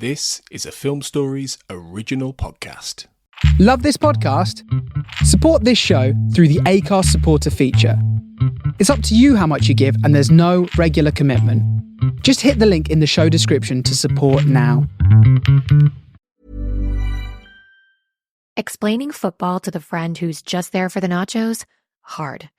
This is a Film Stories original podcast. Love this podcast? Support this show through the Acast supporter feature. It's up to you how much you give, and there's no regular commitment. Just hit the link in the show description to support now. Explaining football to the friend who's just there for the nachos? Hard.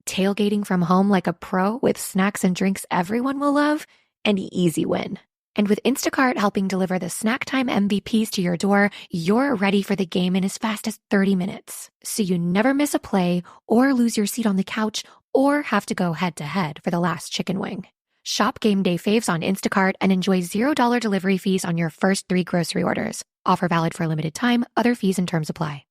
Tailgating from home like a pro with snacks and drinks everyone will love? An easy win. And with Instacart helping deliver the snack time MVPs to your door, you're ready for the game in as fast as 30 minutes. So you never miss a play or lose your seat on the couch or have to go head-to-head for the last chicken wing. Shop game day faves on Instacart and enjoy $0 delivery fees on your first 3 grocery orders. Offer valid for a limited time. Other fees and terms apply.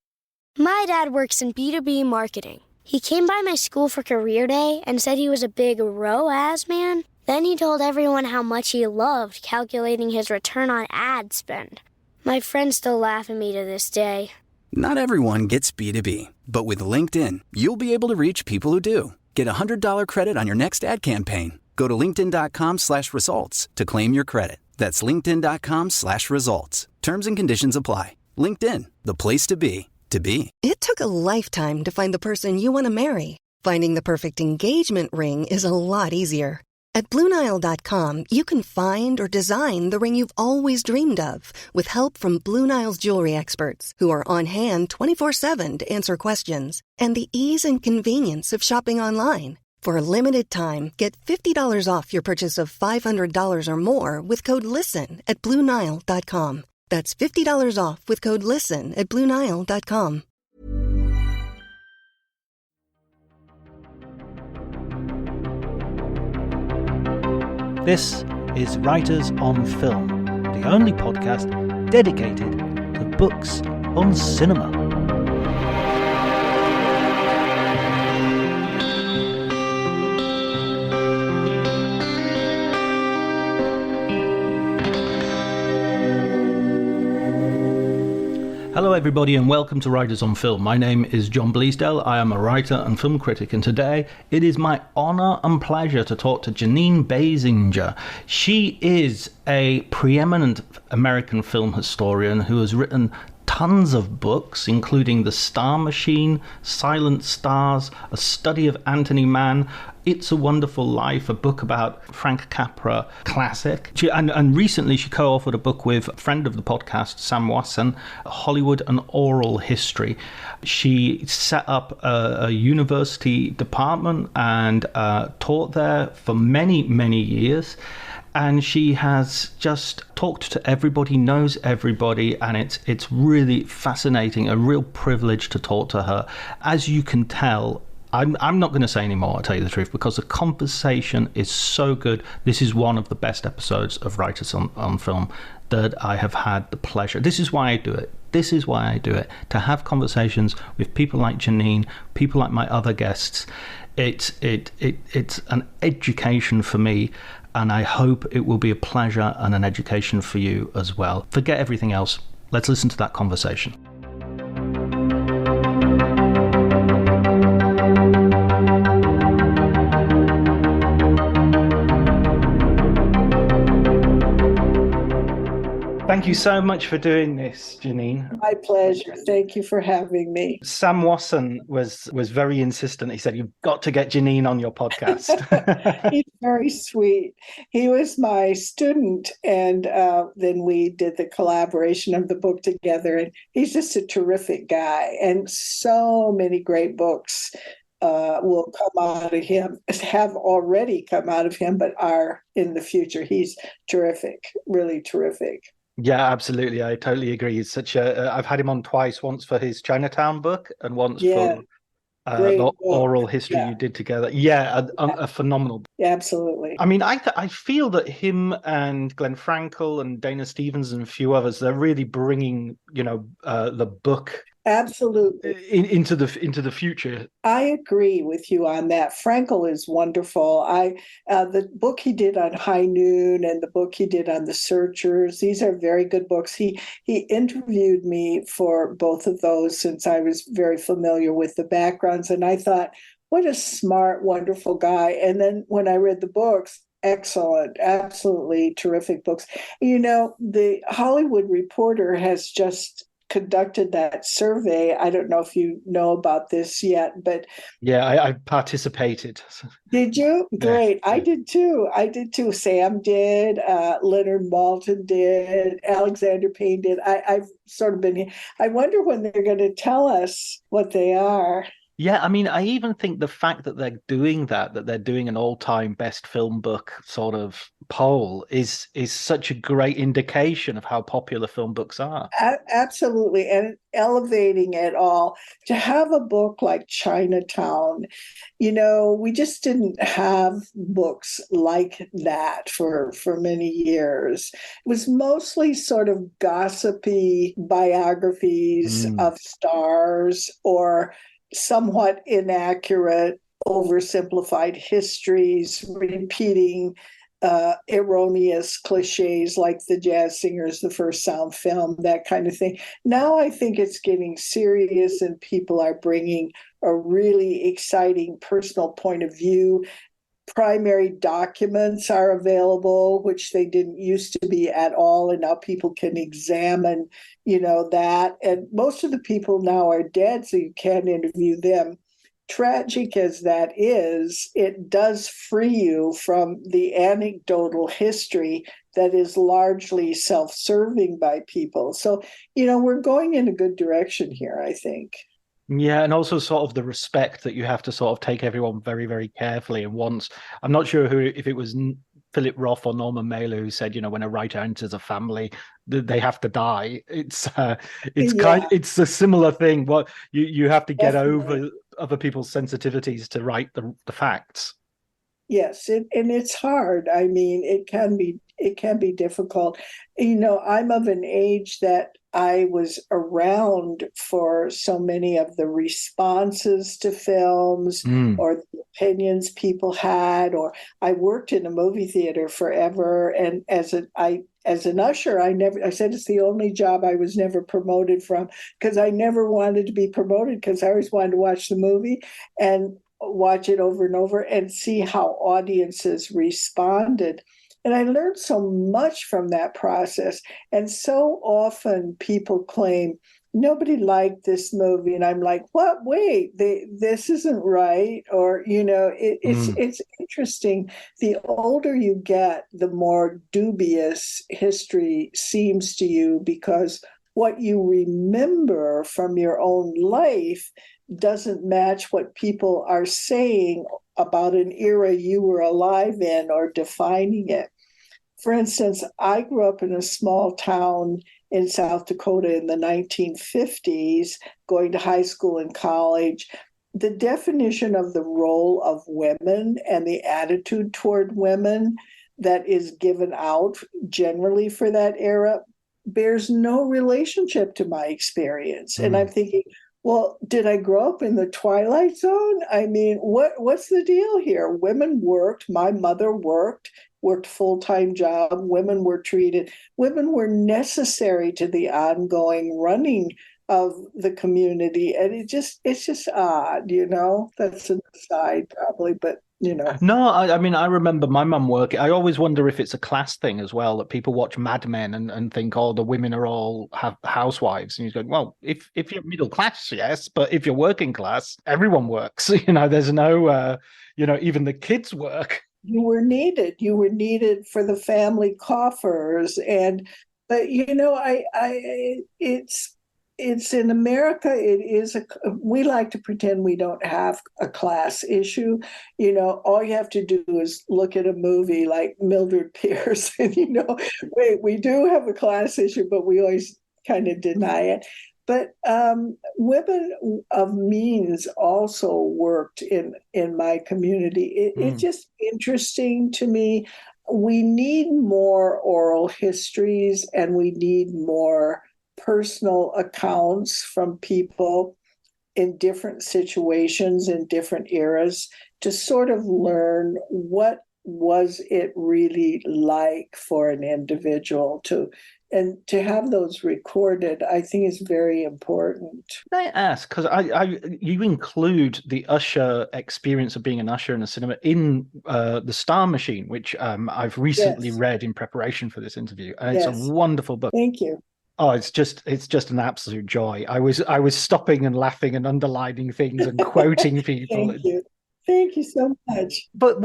My dad works in B2B marketing. He came by my school for career day and said he was a big ROAS man. Then he told everyone how much he loved calculating his return on ad spend. My friends still laugh at me to this day. Not everyone gets B2B, but with LinkedIn, you'll be able to reach people who do. Get a $100 credit on your next ad campaign. Go to linkedin.com/results to claim your credit. That's linkedin.com/results. Terms and conditions apply. LinkedIn, the place to be, to be. It took a lifetime to find the person you want to marry. Finding the perfect engagement ring is a lot easier. At BlueNile.com, you can find or design the ring you've always dreamed of with help from Blue Nile's jewelry experts who are on hand 24/7 to answer questions, and the ease and convenience of shopping online. For a limited time, get $50 off your purchase of $500 or more with code LISTEN at BlueNile.com. That's $50 off with code LISTEN at BlueNile.com. This is Writers on Film, the only podcast dedicated to books on cinema. Hello everybody and welcome to Writers on Film. My name is John Bleasdale. I am a writer and film critic, and today it is my honour and pleasure to talk to Jeanine Basinger. She is a preeminent American film historian who has written tons of books, including The Star Machine, Silent Stars, A Study of Anthony Mann, It's a Wonderful Life, a book about Frank Capra classic. And recently she co-authored a book with a friend of the podcast, Sam Wasson, Hollywood and Oral History. She set up a university department and taught there for many, many years. And she has just talked to everybody, knows everybody, and it's really fascinating, a real privilege to talk to her. As you can tell, I'm not going to say any more, I'll tell you the truth, because the conversation is so good. This is one of the best episodes of Writers on Film that I have had the pleasure. This is why I do it. This is why I do it. To have conversations with people like Jeanine, people like my other guests. It's an education for me. And I hope it will be a pleasure and an education for you as well. Forget everything else. Let's listen to that conversation. Thank you so much for doing this, Jeanine. My pleasure. Thank you for having me. Sam Wasson was very insistent. He said, you've got to get Jeanine on your podcast. He's very sweet. He was my student, and then we did the collaboration of the book together. And he's just a terrific guy. And so many great books will come out of him, have already come out of him, but are in the future. He's terrific, really terrific. Yeah, absolutely. I totally agree. He's such a. I've had him on twice. Once for his Chinatown book, and once for the oral history you did together. Yeah, a phenomenal. Yeah, absolutely. I mean, I feel that him and Glenn Frankel and Dana Stevens and a few others, they're really bringing the book Absolutely. Into the future. I agree with you on that. Frankel is wonderful. The book he did on High Noon and the book he did on The Searchers, these are very good books. He interviewed me for both of those since I was very familiar with the backgrounds, and I thought, what a smart, wonderful guy. And then when I read the books, excellent, absolutely terrific books. You know, the Hollywood Reporter has just conducted that survey. I don't know if you know about this yet, but Yeah, I participated. did you? Yeah. Great. I did too. I did too. Sam did. Leonard Maltin did. Alexander Payne did. I've sort of been. I wonder when they're going to tell us what they are. Yeah, I mean, I even think the fact that they're doing that they're doing an all-time best film book sort of poll is such a great indication of how popular film books are. Absolutely, and elevating it all. To have a book like Chinatown, you know, we just didn't have books like that for many years. It was mostly sort of gossipy biographies Mm. of stars or somewhat inaccurate, oversimplified histories, repeating erroneous cliches like the jazz singers, the first sound film, that kind of thing. Now I think it's getting serious and people are bringing a really exciting personal point of view. Primary documents are available, which they didn't used to be at all. And now people can examine, you know, that. And most of the people now are dead, so you can't interview them. Tragic as that is, it does free you from the anecdotal history that is largely self-serving by people. So, you know, we're going in a good direction here, I think. Yeah, and also sort of the respect that you have to sort of take everyone very, very carefully. And once, I'm not sure who, if it was Philip Roth or Norman Mailer who said, you know, when a writer enters a family, they have to die. Yeah, It's a similar thing. What you have to get definitely. over other people's sensitivities to write the facts. Yes, and it's hard. I mean, it can be difficult. You know, I'm of an age that I was around for so many of the responses to films Mm. or the opinions people had, or I worked in a movie theater forever. And as an usher, I said it's the only job I was never promoted from because I never wanted to be promoted because I always wanted to watch the movie and watch it over and over and see how audiences responded. And I learned so much from that process. And so often people claim nobody liked this movie, and I'm like, what? Wait, this isn't right. Or you know, Mm. it's interesting. The older you get, the more dubious history seems to you because what you remember from your own life doesn't match what people are saying about an era you were alive in or defining it. For instance, I grew up in a small town in South Dakota in the 1950s, going to high school and college. The definition of the role of women and the attitude toward women that is given out generally for that era bears no relationship to my experience. And I'm Mm. thinking, well, did I grow up in the Twilight Zone? I mean, what's the deal here? Women worked. My mother worked full-time job. Women were necessary to the ongoing running of the community. And it's just odd, you know. That's an aside probably, but you know. No, I mean, I remember my mum working. I always wonder if it's a class thing as well, that people watch Mad Men and think, oh, the women are all have housewives. And you're going, well, if you're middle class, yes, but if you're working class, everyone works. You know, there's no, even the kids work. You were needed for the family coffers. And but you know, it's in America, we like to pretend we don't have a class issue. You know, all you have to do is look at a movie like Mildred Pierce and you know, wait, we do have a class issue, but we always kind of deny it. But women of means also worked in my community. It's Mm. just interesting to me. We need more oral histories and we need more personal accounts from people in different situations in different eras to sort of learn what was it really like for an individual And to have those recorded, I think is very important. Can I ask, because you include the usher experience of being an usher in a cinema in The Star Machine, which I've recently Yes. read in preparation for this interview, and it's a Yes. wonderful book. Thank you. Oh, it's just an absolute joy. I was stopping and laughing and underlining things and quoting people. Thank you. Thank you so much. But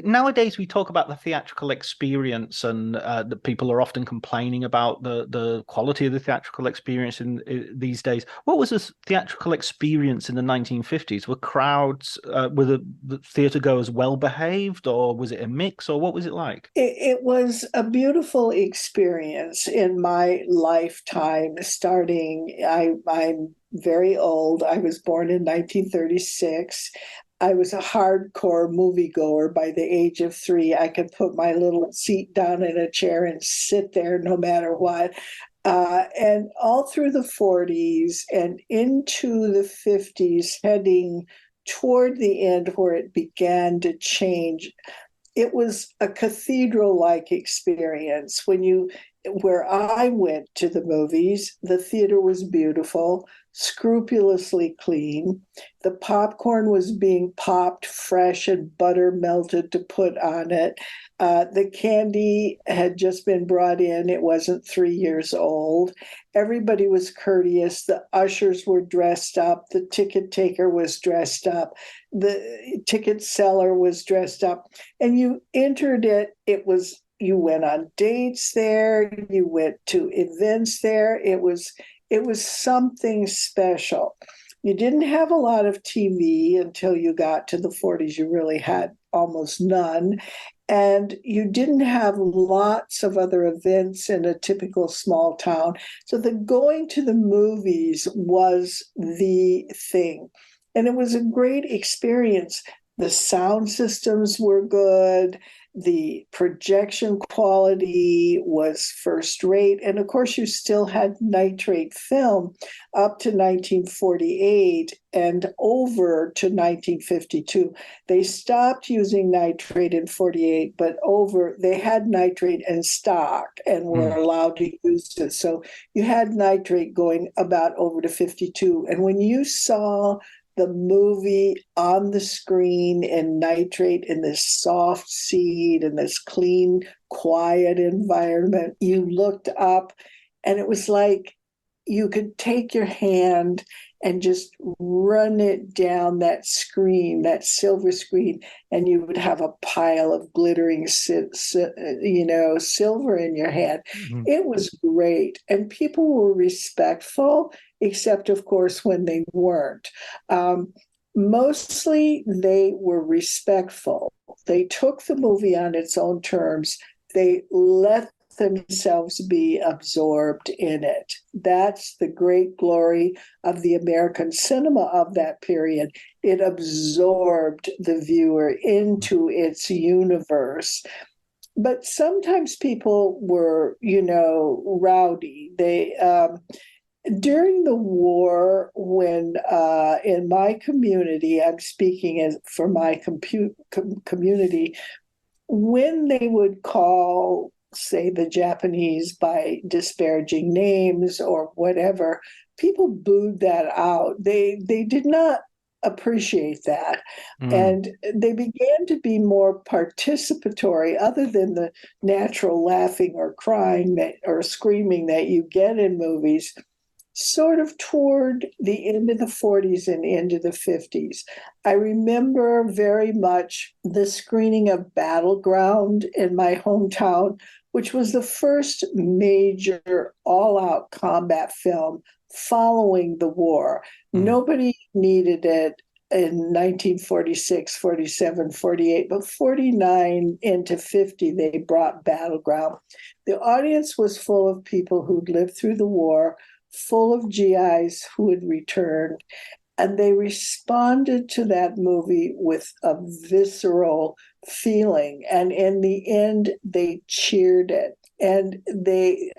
nowadays we talk about the theatrical experience, and that people are often complaining about the quality of the theatrical experience in these days. What was the theatrical experience in the 1950s? Were crowds, were the theater goers well behaved, or was it a mix, or what was it like? It was a beautiful experience in my lifetime. I'm very old. I was born in 1936. I was a hardcore moviegoer by the age of 3. I could put my little seat down in a chair and sit there no matter what. And all through the 40s and into the 50s, heading toward the end where it began to change, it was a cathedral-like experience. Where I went to the movies, the theater was beautiful, scrupulously clean. The popcorn was being popped fresh and butter melted to put on it. The candy had just been brought in. It wasn't 3 years old. Everybody was courteous. The ushers were dressed up. The ticket taker was dressed up. The ticket seller was dressed up. And you entered it. You went on dates there. You went to events there. It was something special. You didn't have a lot of TV until you got to the 40s. You really had almost none. And you didn't have lots of other events in a typical small town. So the going to the movies was the thing. And it was a great experience. The sound systems were good. The projection quality was first rate. And of course, you still had nitrate film up to 1948 and over to 1952. They stopped using nitrate in 48, but they had nitrate in stock and were allowed to use it. So you had nitrate going about over to 52. And when you saw the movie on the screen in nitrate in this soft seat and this clean, quiet environment, you looked up and it was like you could take your hand and just run it down that screen, that silver screen, and you would have a pile of glittering, silver in your hand. Mm-hmm. It was great. And people were respectful, except, of course, when they weren't. Mostly they were respectful. They took the movie on its own terms. They let themselves be absorbed in it. That's the great glory of the American cinema of that period. It absorbed the viewer into its universe. But sometimes people were, rowdy. During the war, when in my community, I'm speaking for my community, when they would call, say, the Japanese by disparaging names or whatever, people booed that out. They did not appreciate that. And they began to be more participatory, other than the natural laughing or crying or screaming that you get in movies, sort of toward the end of the 40s and into the 50s. I remember very much the screening of Battleground in my hometown, which was the first major all-out combat film following the war. Nobody needed it in 1946, 47, 48, but 49 into 50, they brought Battleground. The audience was full of people who'd lived through the war, full of GIs who had returned, and they responded to that movie with a visceral feeling. And in the end, they cheered it. And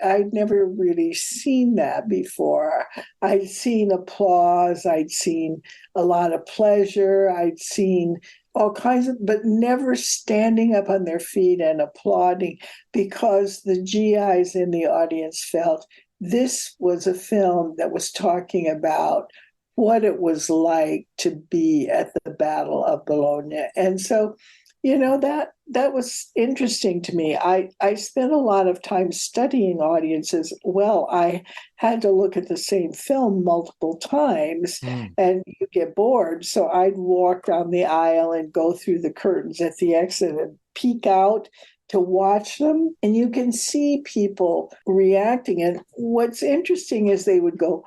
I'd never really seen that before. I'd seen applause. I'd seen a lot of pleasure. I'd seen all kinds of, but never standing up on their feet and applauding, because the GIs in the audience felt this was a film that was talking about what it was like to be at the Battle of Bologna. And so, that was interesting to me. I spent a lot of time studying audiences. Well, I had to look at the same film multiple times and you get bored. So I'd walk down the aisle and go through the curtains at the exit and peek out to watch them. And you can see people reacting. And what's interesting is they would go,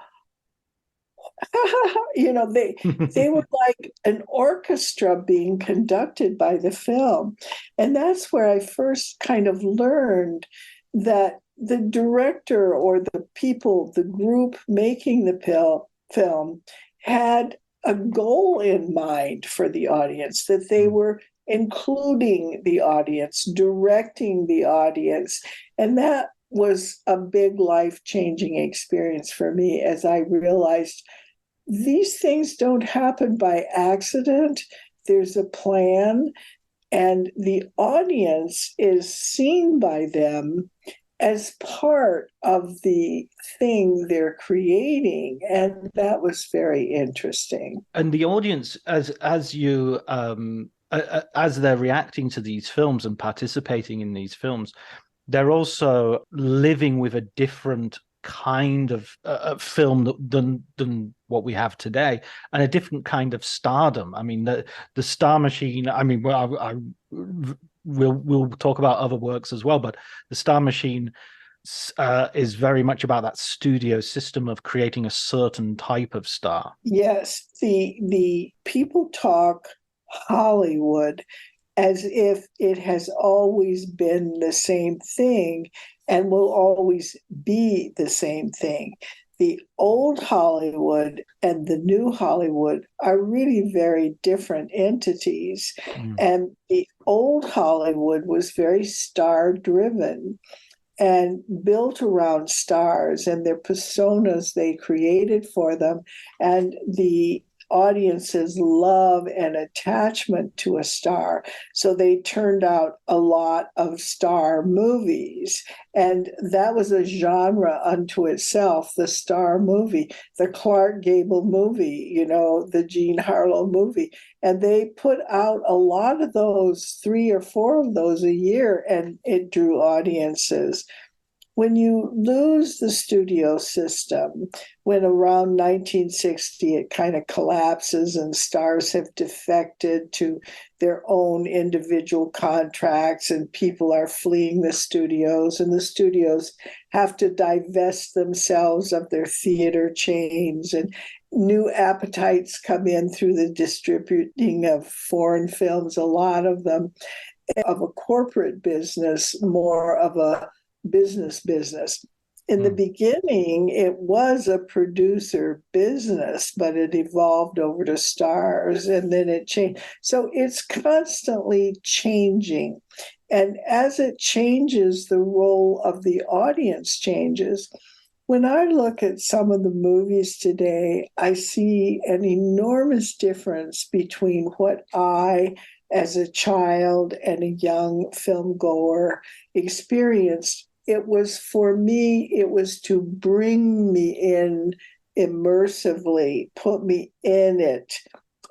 they were like an orchestra being conducted by the film. And that's where I first kind of learned that the director or the people, the group making the film had a goal in mind for the audience, that they were including the audience, directing the audience. And that was a big life-changing experience for me, as I realized these things don't happen by accident. There's a plan, and the audience is seen by them as part of the thing they're creating. And that was very interesting. And the audience, as they're reacting to these films and participating in these films, they're also living with a different kind of film than what we have today, and a different kind of stardom. I mean, the Star Machine. I mean, we'll talk about other works as well, but the Star Machine is very much about that studio system of creating a certain type of star. Yes, the people talk Hollywood as if it has always been the same thing and will always be the same thing. The old Hollywood and the new Hollywood are really very different entities. And the old Hollywood was very star-driven and built around stars and their personas they created for them, and the audience's love and attachment to a star. So they turned out a lot of star movies. And that was a genre unto itself, the star movie, the Clark Gable movie, the Jean Harlow movie. And they put out a lot of those, 3 or 4 of those a year, and it drew audiences. When you lose the studio system, when around 1960 it kind of collapses and stars have defected to their own individual contracts and people are fleeing the studios, and the studios have to divest themselves of their theater chains, and new appetites come in through the distributing of foreign films, a lot of them of a corporate business, more of a business. In the beginning, it was a producer business, but it evolved over to stars, and then it changed. So it's constantly changing. And as it changes, the role of the audience changes. When I look at some of the movies today, I see an enormous difference between what I, as a child and a young film goer, experienced. It was, for me, it was to bring me in immersively, put me in it,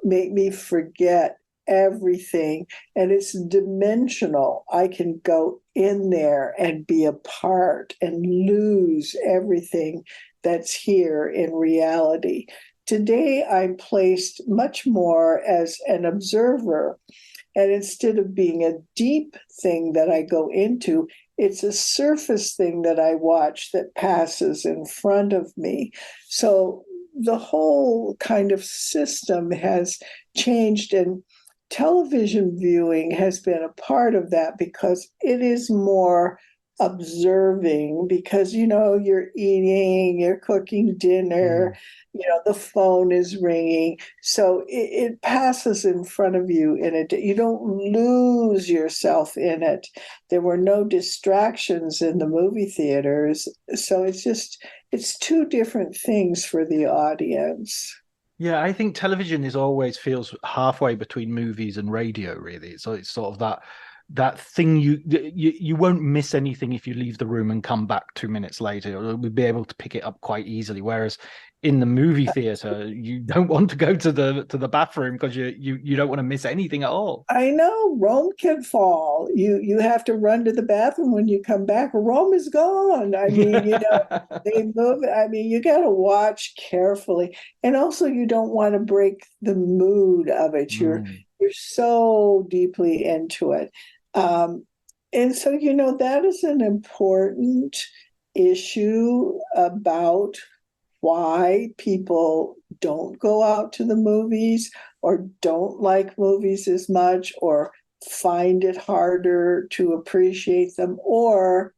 make me forget everything. And it's dimensional. I can go in there and be a part and lose everything that's here in reality. Today, I'm placed much more as an observer. And instead of being a deep thing that I go into, it's a surface thing that I watch that passes in front of me. So the whole kind of system has changed, and television viewing has been a part of that because it is more observing, because you're eating, you're cooking dinner, the phone is ringing, so it passes in front of you, and you don't lose yourself in it. There were no distractions in the movie theaters, so it's 2 different things for the audience. Yeah, I think television is always feels halfway between movies and radio, really. So it's sort of that thing you won't miss anything if you leave the room and come back 2 minutes later. You'll be able to pick it up quite easily. Whereas in the movie theater, you don't want to go to the bathroom because you don't want to miss anything at all. I know Rome can fall. You have to run to the bathroom when you come back. Rome is gone. I mean, they move. I mean, you got to watch carefully, and also you don't want to break the mood of it. Mm. You're so deeply into it, and so that is an important issue about why people don't go out to the movies or don't like movies as much or find it harder to appreciate them, or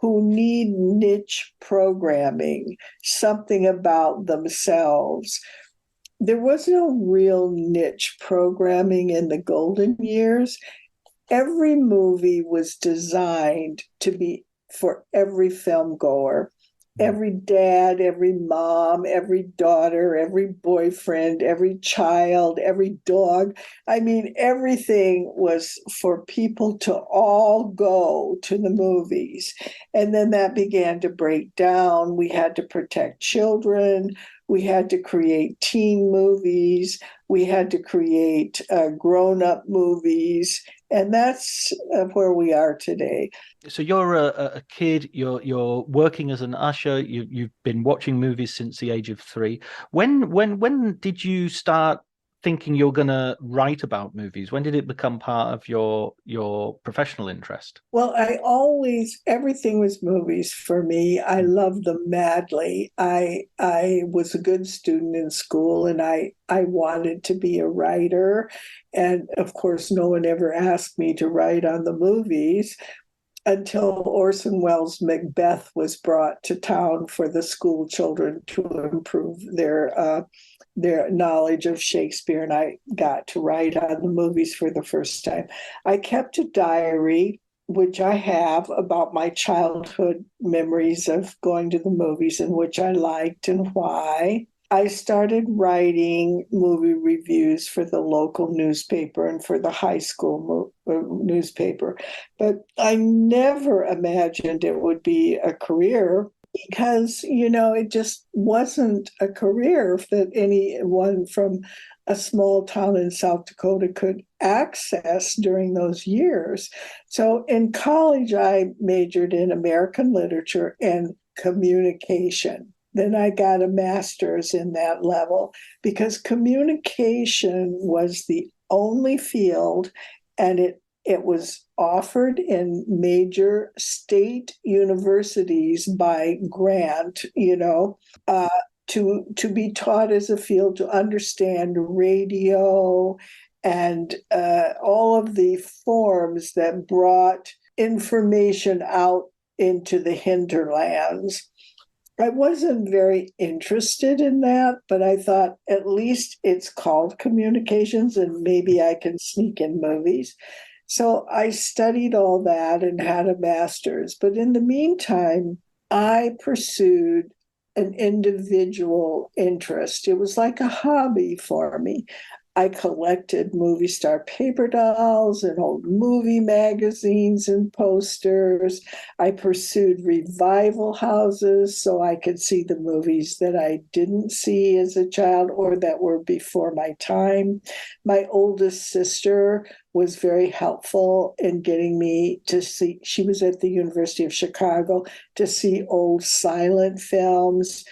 who need niche programming, something about themselves. There was no real niche programming in the golden years. Every movie was designed to be for every film goer. Every dad, every mom, every daughter, every boyfriend, every child, every dog. I mean, everything was for people to all go to the movies. And then that began to break down. We had to protect children. We had to create teen movies. We had to create grown-up movies. And that's where we are today. So you're a kid. You're working as an usher. You've been watching movies since the age of 3. When did you start thinking you're going to write about movies? When did it become part of your professional interest? Well, everything was movies for me. I loved them madly. I was a good student in school, and I wanted to be a writer. And of course, no one ever asked me to write on the movies until Orson Welles' Macbeth was brought to town for the school children to improve their knowledge of Shakespeare, and I got to write on the movies for the first time. I kept a diary, which I have, about my childhood memories of going to the movies and which I liked and why. I started writing movie reviews for the local newspaper and for the high school newspaper, but I never imagined it would be a career because, it just wasn't a career that anyone from a small town in South Dakota could access during those years. So in college, I majored in American literature and communication. Then I got a master's in that level because communication was the only field, and it was offered in major state universities by grant, to be taught as a field, to understand radio and all of the forms that brought information out into the hinterlands. I wasn't very interested in that, but I thought at least it's called communications and maybe I can sneak in movies. So I studied all that and had a master's. But in the meantime, I pursued an individual interest. It was like a hobby for me. I collected movie star paper dolls and old movie magazines and posters. I pursued revival houses so I could see the movies that I didn't see as a child or that were before my time. My oldest sister was very helpful in getting me to see, she was at the University of Chicago, to see old silent films.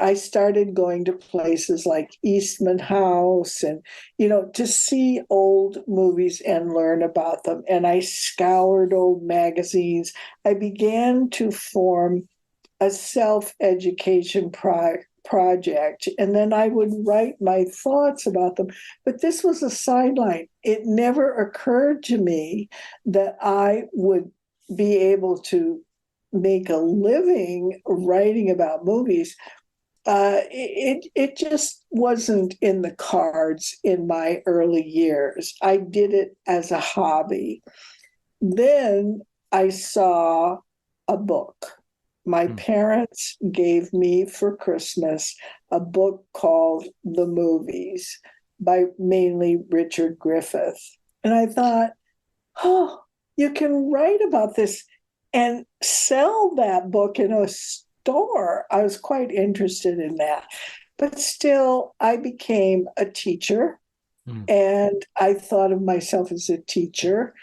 I started going to places like Eastman House and, to see old movies and learn about them. And I scoured old magazines. I began to form a self-education project, and then I would write my thoughts about them. But this was a sideline. It never occurred to me that I would be able to make a living writing about movies. It just wasn't in the cards in my early years. I did it as a hobby. Then I saw a book. My parents gave me for Christmas a book called The Movies by mainly Richard Griffith. And I thought, oh, you can write about this and sell that book in a store. I was quite interested in that. But still, I became a teacher, and I thought of myself as a teacher,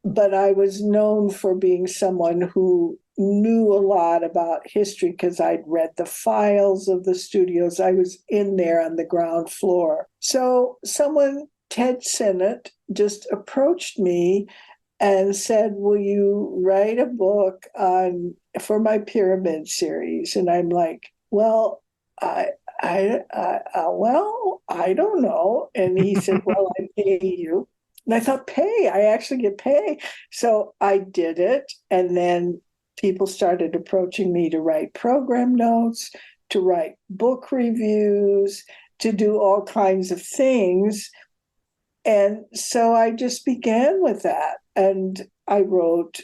but I was known for being someone who knew a lot about history because I'd read the files of the studios. I was in there on the ground floor. So someone, Ted Sinnott, just approached me and said, will you write a book for my pyramid series? And I'm like, well, I don't know. And he said, well, I pay you. And I thought, pay? I actually get pay. So I did it. And then people started approaching me to write program notes, to write book reviews, to do all kinds of things. And so I just began with that. And I wrote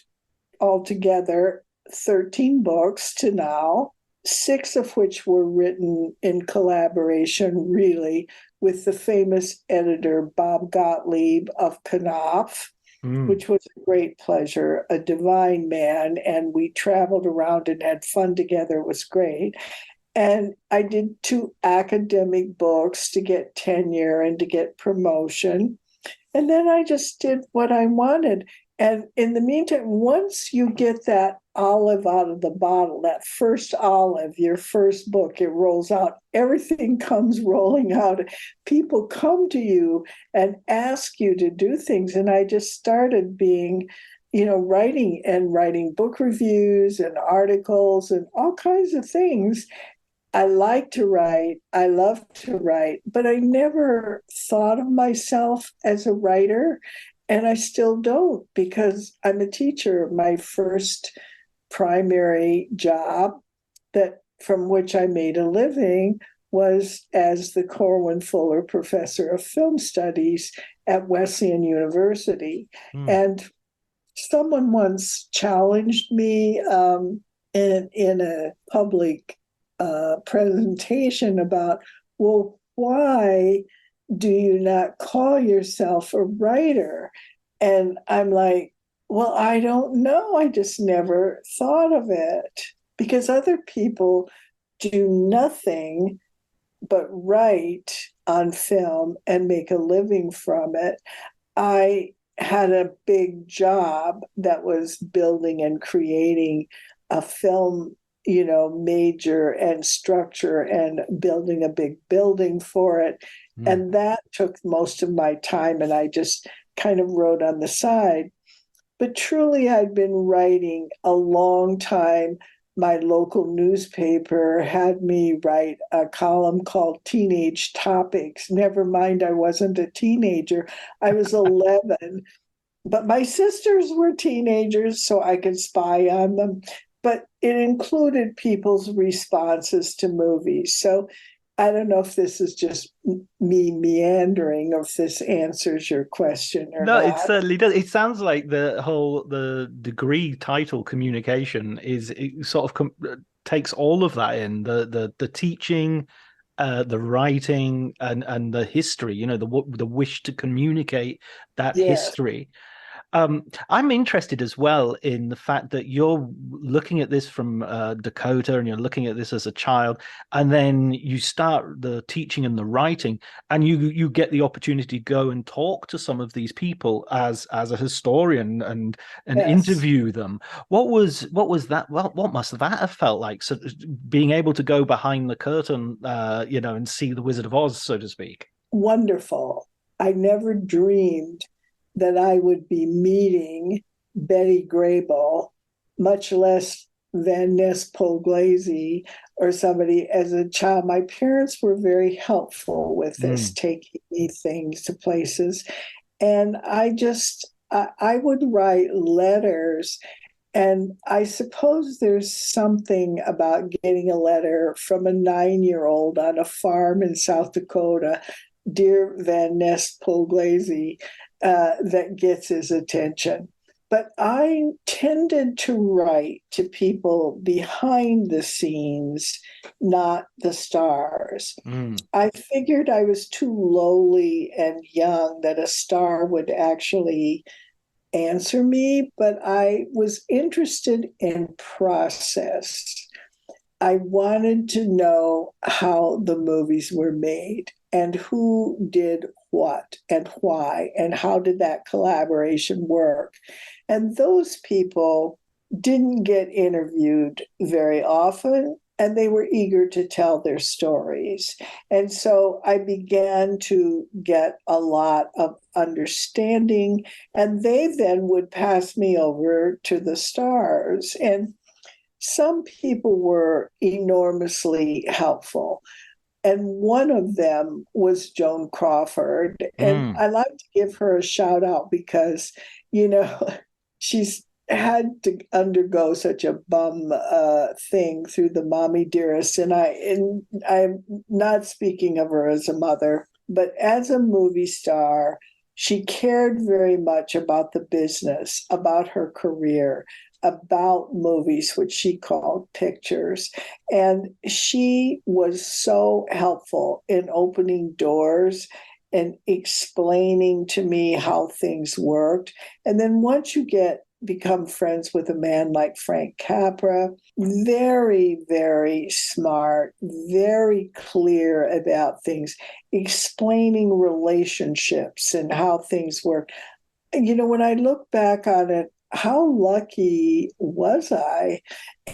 altogether 13 books to now, 6 of which were written in collaboration, really, with the famous editor Bob Gottlieb of Knopf, which was a great pleasure, a divine man. And we traveled around and had fun together. It was great. And I did 2 academic books to get tenure and to get promotion. And then I just did what I wanted. And in the meantime, once you get that olive out of the bottle, that first olive, your first book, it rolls out. Everything comes rolling out. People come to you and ask you to do things. And I just started being, writing book reviews and articles and all kinds of things. I like to write. I love to write, but I never thought of myself as a writer. And I still don't, because I'm a teacher. My first primary job from which I made a living was as the Corwin Fuller Professor of Film Studies at Wesleyan University. And someone once challenged me in a public presentation about, well, why do you not call yourself a writer? And I'm like, well, I don't know. I just never thought of it, because other people do nothing but write on film and make a living from it. I had a big job that was building and creating a film major and structure and building a big building for it. And that took most of my time, and I just kind of wrote on the side. But truly, I'd been writing a long time. My local newspaper had me write a column called Teenage Topics. Never mind, I wasn't a teenager. I was 11, but my sisters were teenagers, so I could spy on them. But it included people's responses to movies. So I don't know if this is just me meandering, or if this answers your question or No, not. it certainly does. It sounds like the degree title communication it sort of takes all of that in, the teaching, the writing, and the history. The wish to communicate that history. I'm interested as well in the fact that you're looking at this from Dakota, and you're looking at this as a child, and then you start the teaching and the writing, and you get the opportunity to go and talk to some of these people as a historian and interview them. What was that? Well, what must that have felt like? So being able to go behind the curtain, and see the Wizard of Oz, so to speak. Wonderful. I never dreamed that I would be meeting Betty Grable, much less Van Ness Pugliese or somebody, as a child. My parents were very helpful with this, taking me things to places. And I would write letters. And I suppose there's something about getting a letter from a 9-year-old on a farm in South Dakota, dear Van Ness Pugliese, that gets his attention. But I tended to write to people behind the scenes, not the stars. I figured I was too lowly and young that a star would actually answer me, but I was interested in process. I wanted to know how the movies were made and who did what and why and how did that collaboration work. And those people didn't get interviewed very often, and they were eager to tell their stories. And so I began to get a lot of understanding, and they then would pass me over to the stars. And some people were enormously helpful. And one of them was Joan Crawford. And I like to give her a shout out because, she's had to undergo such a bum thing through the Mommy Dearest. And I'm not speaking of her as a mother, but as a movie star, she cared very much about the business, about her career, about movies, which she called pictures. And she was so helpful in opening doors and explaining to me how things worked. And then once you become friends with a man like Frank Capra, very, very smart, very clear about things, explaining relationships and how things work. When I look back on it, how lucky was I?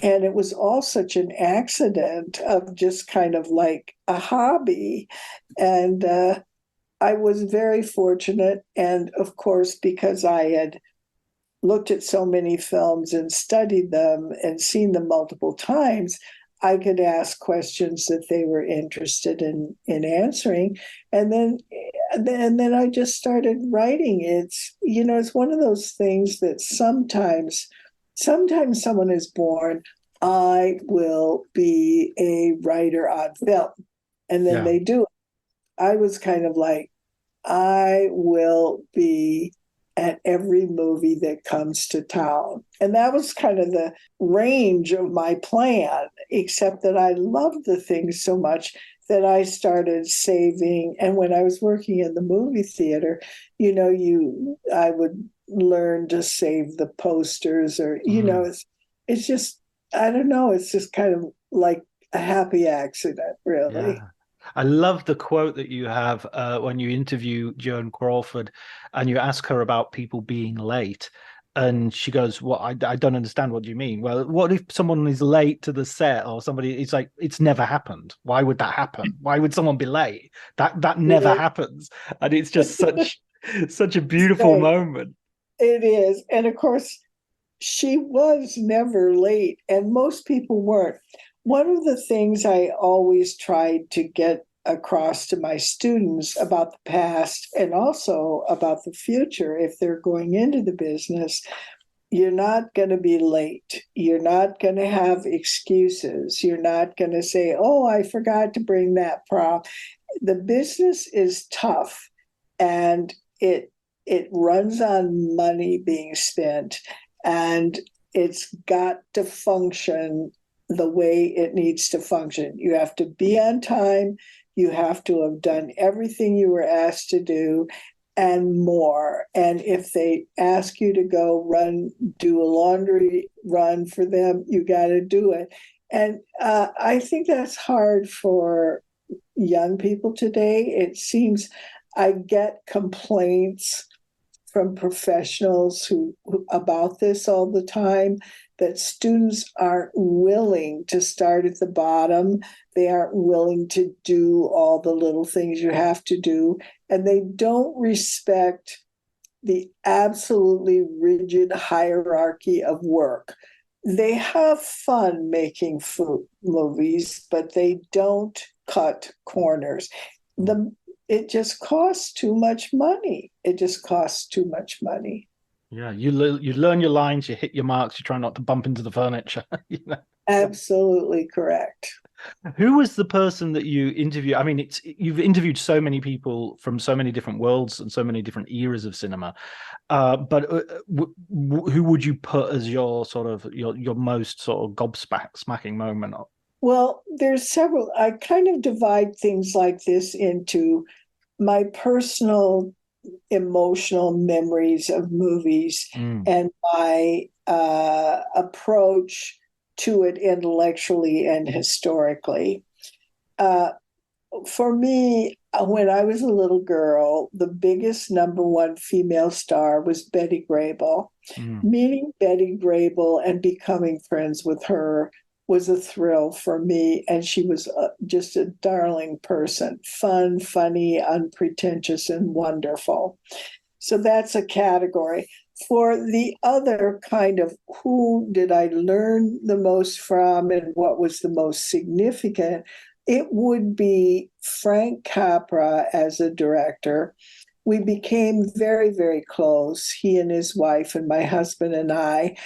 And it was all such an accident of just kind of like a hobby. And I was very fortunate. And of course, because I had looked at so many films and studied them and seen them multiple times, I could ask questions that they were interested in answering. And then I just started writing. It's one of those things that sometimes someone is born, I will be a writer on film. And then they do it. I was kind of like, I will be at every movie that comes to town. And that was kind of the range of my plan, except that I loved the things so much that I started saving. And when I was working in the movie theater, I would learn to save the posters or, it's just, I don't know, it's just kind of like a happy accident, really. Yeah. I love the quote that you have when you interview Joan Crawford and you ask her about people being late. And she goes, well, I don't understand. What do you mean? Well, what if someone is late to the set or somebody, it's like, it's never happened. Why would that happen? Why would someone be late? That never happens. And it's just such a beautiful moment. It is. And of course, she was never late and most people weren't. One of the things I always tried to get across to my students about the past and also about the future, if they're going into the business, you're not going to be late. You're not going to have excuses. You're not going to say, oh, I forgot to bring that prop. The business is tough and it runs on money being spent and it's got to function the way it needs to function. You have to be on time. You have to have done everything you were asked to do and more. And if they ask you to go do a laundry run for them, you got to do it. And I think that's hard for young people today. It seems I get complaints from professionals who about this all the time, that students aren't willing to start at the bottom. They aren't willing to do all the little things you have to do. And they don't respect the absolutely rigid hierarchy of work. They have fun making movies, but they don't cut corners. It just costs too much money. It just costs too much money. Yeah, you learn your lines, you hit your marks, you try not to bump into the furniture. Absolutely correct. Who was the person that you interviewed? I mean, you've interviewed so many people from so many different worlds and so many different eras of cinema. Who would you put as your sort of your most sort of gobsmacking moment? Well, there's several. I kind of divide things like this into my personal emotional memories of movies and my approach to it intellectually and historically. For me, when I was a little girl, the biggest number one female star was Betty Grable. Meeting Betty Grable and becoming friends with her was a thrill for me. And she was just a darling person, fun, funny, unpretentious, and wonderful. So that's a category. For the other kind of who did I learn the most from and what was the most significant, it would be Frank Capra as a director. We became very, very close, he and his wife and my husband and I.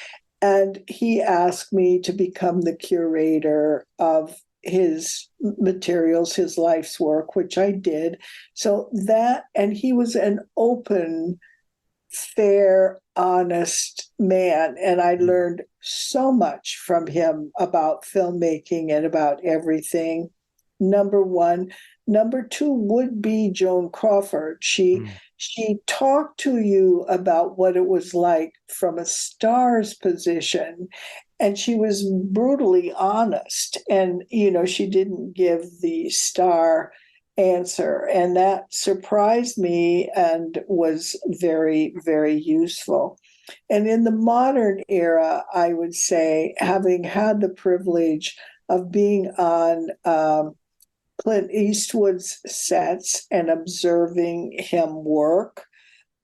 And he asked me to become the curator of his materials, his life's work, which I did. So that, and he was an open, fair, honest man. And I learned so much from him about filmmaking and about everything. Number one. Number two would be Joan Crawford. She talked to you about what it was like from a star's position, and she was brutally honest. And, she didn't give the star answer. And that surprised me and was very, very useful. And in the modern era, I would say, having had the privilege of being on Clint Eastwood's sets and observing him work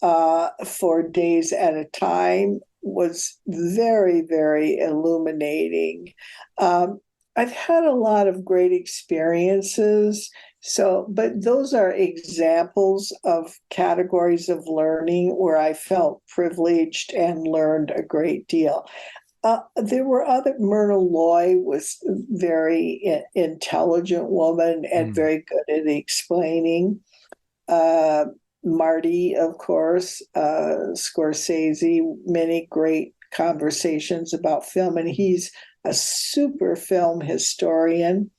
for days at a time was very, very illuminating. I've had a lot of great experiences. But those are examples of categories of learning where I felt privileged and learned a great deal. There were other. Myrna Loy was a very intelligent woman and very good at explaining. Marty, of course, Scorsese, many great conversations about film, and he's a super film historian.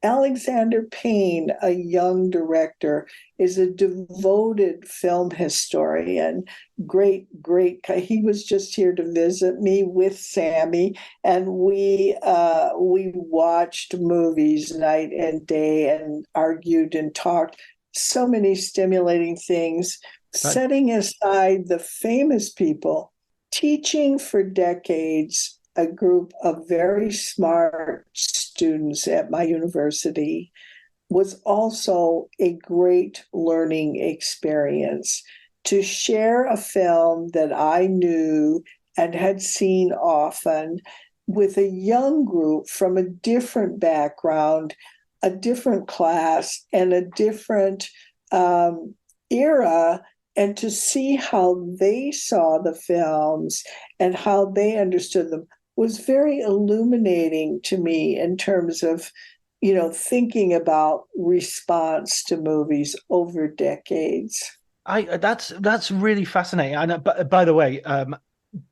Alexander Payne, a young director, is a devoted film historian. Great. He was just here to visit me with Sammy, and we watched movies night and day and argued and talked. So many stimulating things. Right. Setting aside the famous people, teaching for decades a group of very smart students at my university was also a great learning experience. To share a film that I knew and had seen often with a young group from a different background, a different class, and a different era, and to see how they saw the films and how they understood them was very illuminating to me in terms of, thinking about response to movies over decades. That's really fascinating. And by the way,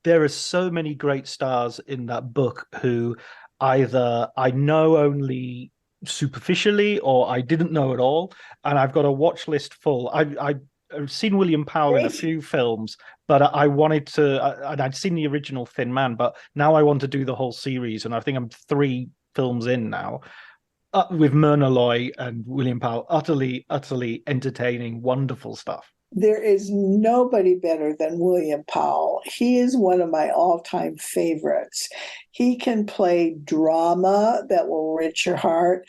there are so many great stars in that book who either I know only superficially or I didn't know at all, and I've got a watch list full. I've seen William Powell in a few films, but I wanted to, and I'd seen the original Thin Man, but now I want to do the whole series, and I think I'm 3 films in now with Myrna Loy and William Powell. Utterly entertaining, wonderful stuff. There is nobody better than William Powell. He is one of my all-time favorites. He can play drama that will wrench your heart,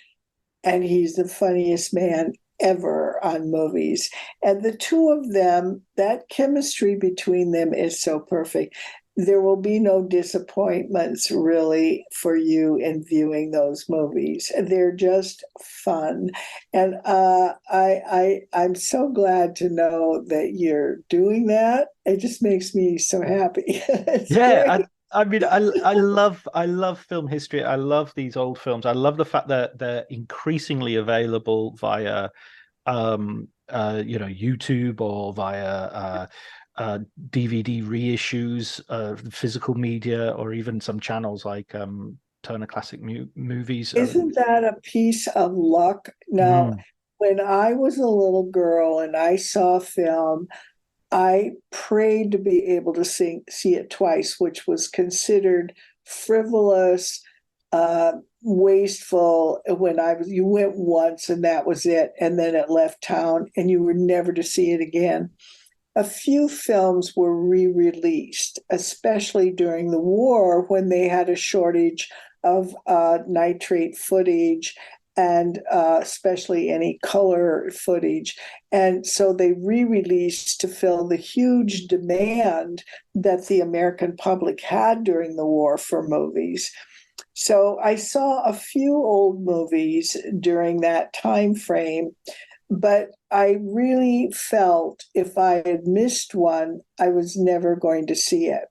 and he's the funniest man ever on movies. And the two of them, that chemistry between them is so perfect. There will be no disappointments really for you in viewing those movies. They're just fun. And I'm so glad to know that you're doing that. It just makes me so happy. Yeah, I mean, I love film history. I love these old films. I love the fact that they're increasingly available via, YouTube or via DVD reissues of physical media, or even some channels like Turner Classic Movies. Isn't that a piece of luck? Now, when I was a little girl and I saw film, I prayed to be able to see it twice, which was considered frivolous, wasteful. You went once and that was it, and then it left town, and you were never to see it again. A few films were re-released, especially during the war when they had a shortage of nitrate footage and especially any color footage. And so they re-released to fill the huge demand that the American public had during the war for movies. So I saw a few old movies during that time frame, but I really felt if I had missed one, I was never going to see it.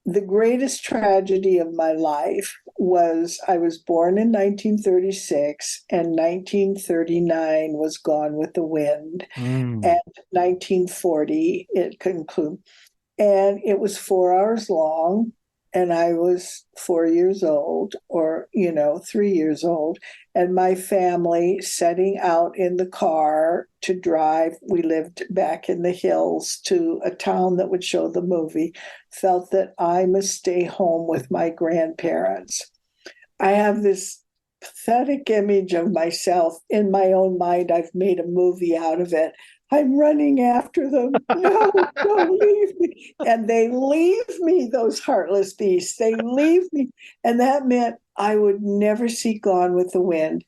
The greatest tragedy of my life was I was born in 1936, and 1939 was Gone with the Wind, and 1940 it concluded. And it was 4 hours long, and I was 4 years old, or 3 years old, and my family setting out in the car to drive. We lived back in the hills to a town that would show the movie, felt that I must stay home with my grandparents. I have this pathetic image of myself in my own mind. I've made a movie out of it. I'm running after them. No, don't leave me. And they leave me, those heartless beasts. They leave me. And that meant I would never see Gone with the Wind.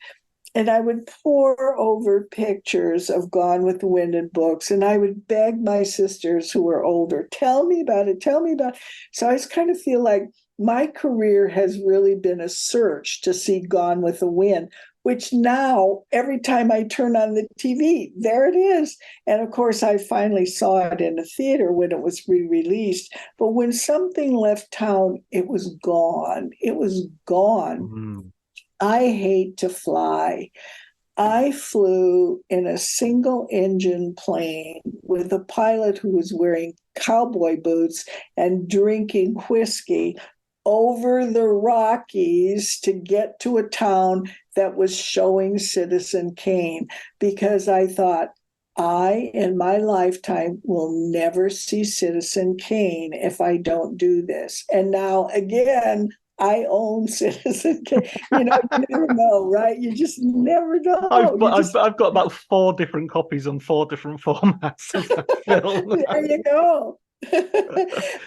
And I would pore over pictures of Gone with the Wind in books. And I would beg my sisters who were older, tell me about it, tell me about it. So I just kind of feel like my career has really been a search to see Gone with the Wind, which now, every time I turn on the TV, there it is. And of course, I finally saw it in a theater when it was re-released. But when something left town, it was gone. It was gone. I hate to fly. I flew in a single engine plane with a pilot who was wearing cowboy boots and drinking whiskey over the Rockies to get to a town that was showing Citizen Kane, because I thought, I, in my lifetime, will never see Citizen Kane if I don't do this. And now, again, I own Citizen Kane. You never know, right? You just never know. I've got about 4 different copies on 4 different formats of the film. There you go.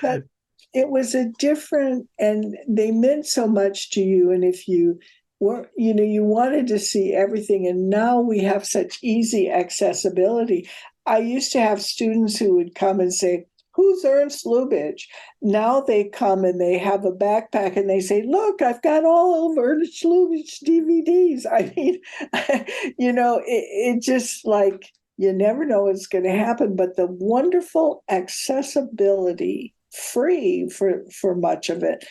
But it was a different, and they meant so much to you. And if you were, you wanted to see everything, and now we have such easy accessibility. I used to have students who would come and say, who's Ernst Lubitsch? Now they come and they have a backpack and they say, look, I've got all of Ernst Lubitsch DVDs. I mean, it just like, you never know what's going to happen, but the wonderful accessibility, free for much of it,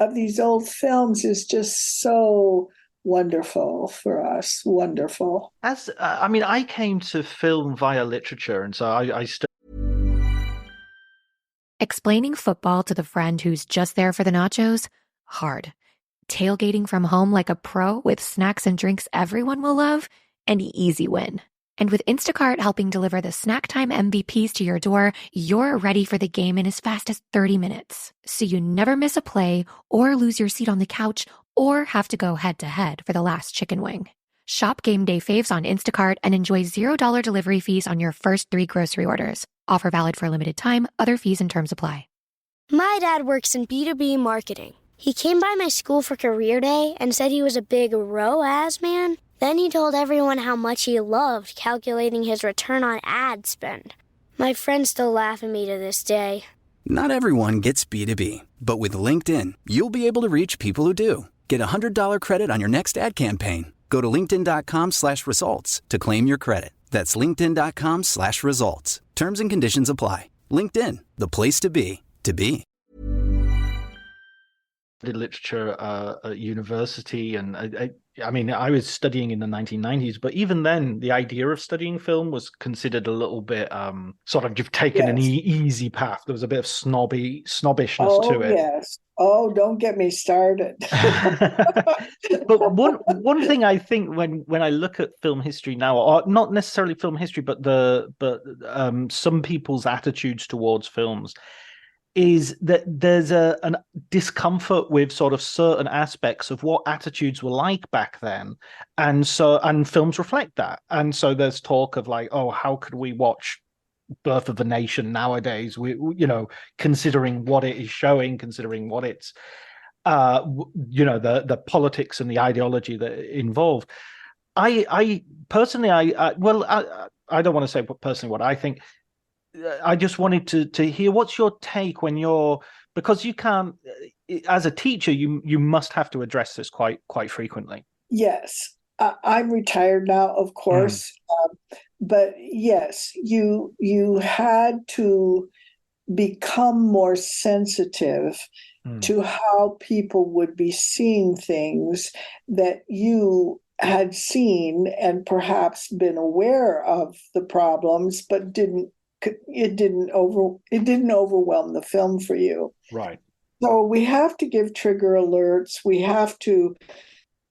of these old films is just so wonderful for us. Wonderful. I came to film via literature, and so I Explaining football to the friend who's just there for the nachos? Hard. Tailgating from home like a pro with snacks and drinks everyone will love? An easy win. And with Instacart helping deliver the snack time MVPs to your door, you're ready for the game in as fast as 30 minutes. So you never miss a play or lose your seat on the couch or have to go head-to-head for the last chicken wing. Shop Game Day Faves on Instacart and enjoy $0 delivery fees on your first 3 grocery orders. Offer valid for a limited time. Other fees and terms apply. My dad works in B2B marketing. He came by my school for career day and said he was a big ROAS man. Then he told everyone how much he loved calculating his return on ad spend. My friends still laugh at me to this day. Not everyone gets B2B, but with LinkedIn, you'll be able to reach people who do. Get a $100 credit on your next ad campaign. Go to linkedin.com/results to claim your credit. That's linkedin.com/results. Terms and conditions apply. LinkedIn, the place to be, to be. did literature at university, and I mean, I was studying in the 1990s, but even then, the idea of studying film was considered a little bit sort of you've taken an Yes. easy path. There was a bit of snobbishness to Oh, it. yes. Oh, don't get me started. But one thing I think when I look at film history now, or not necessarily film history, but some people's attitudes towards films, is that there's an discomfort with sort of certain aspects of what attitudes were like back then, and films reflect that. And so there's talk of like, oh, how could we watch Birth of a Nation nowadays? Considering what it is showing, considering what it's the politics and the ideology that involved. I personally, I don't want to say personally what I think. I just wanted to hear what's your take because you can't, as a teacher, you must have to address this quite frequently. Yes. I'm retired now, of course. But yes, you had to become more sensitive to how people would be seeing things that you had seen and perhaps been aware of the problems, but it didn't overwhelm the film for you. Right. So we have to give trigger alerts. We have to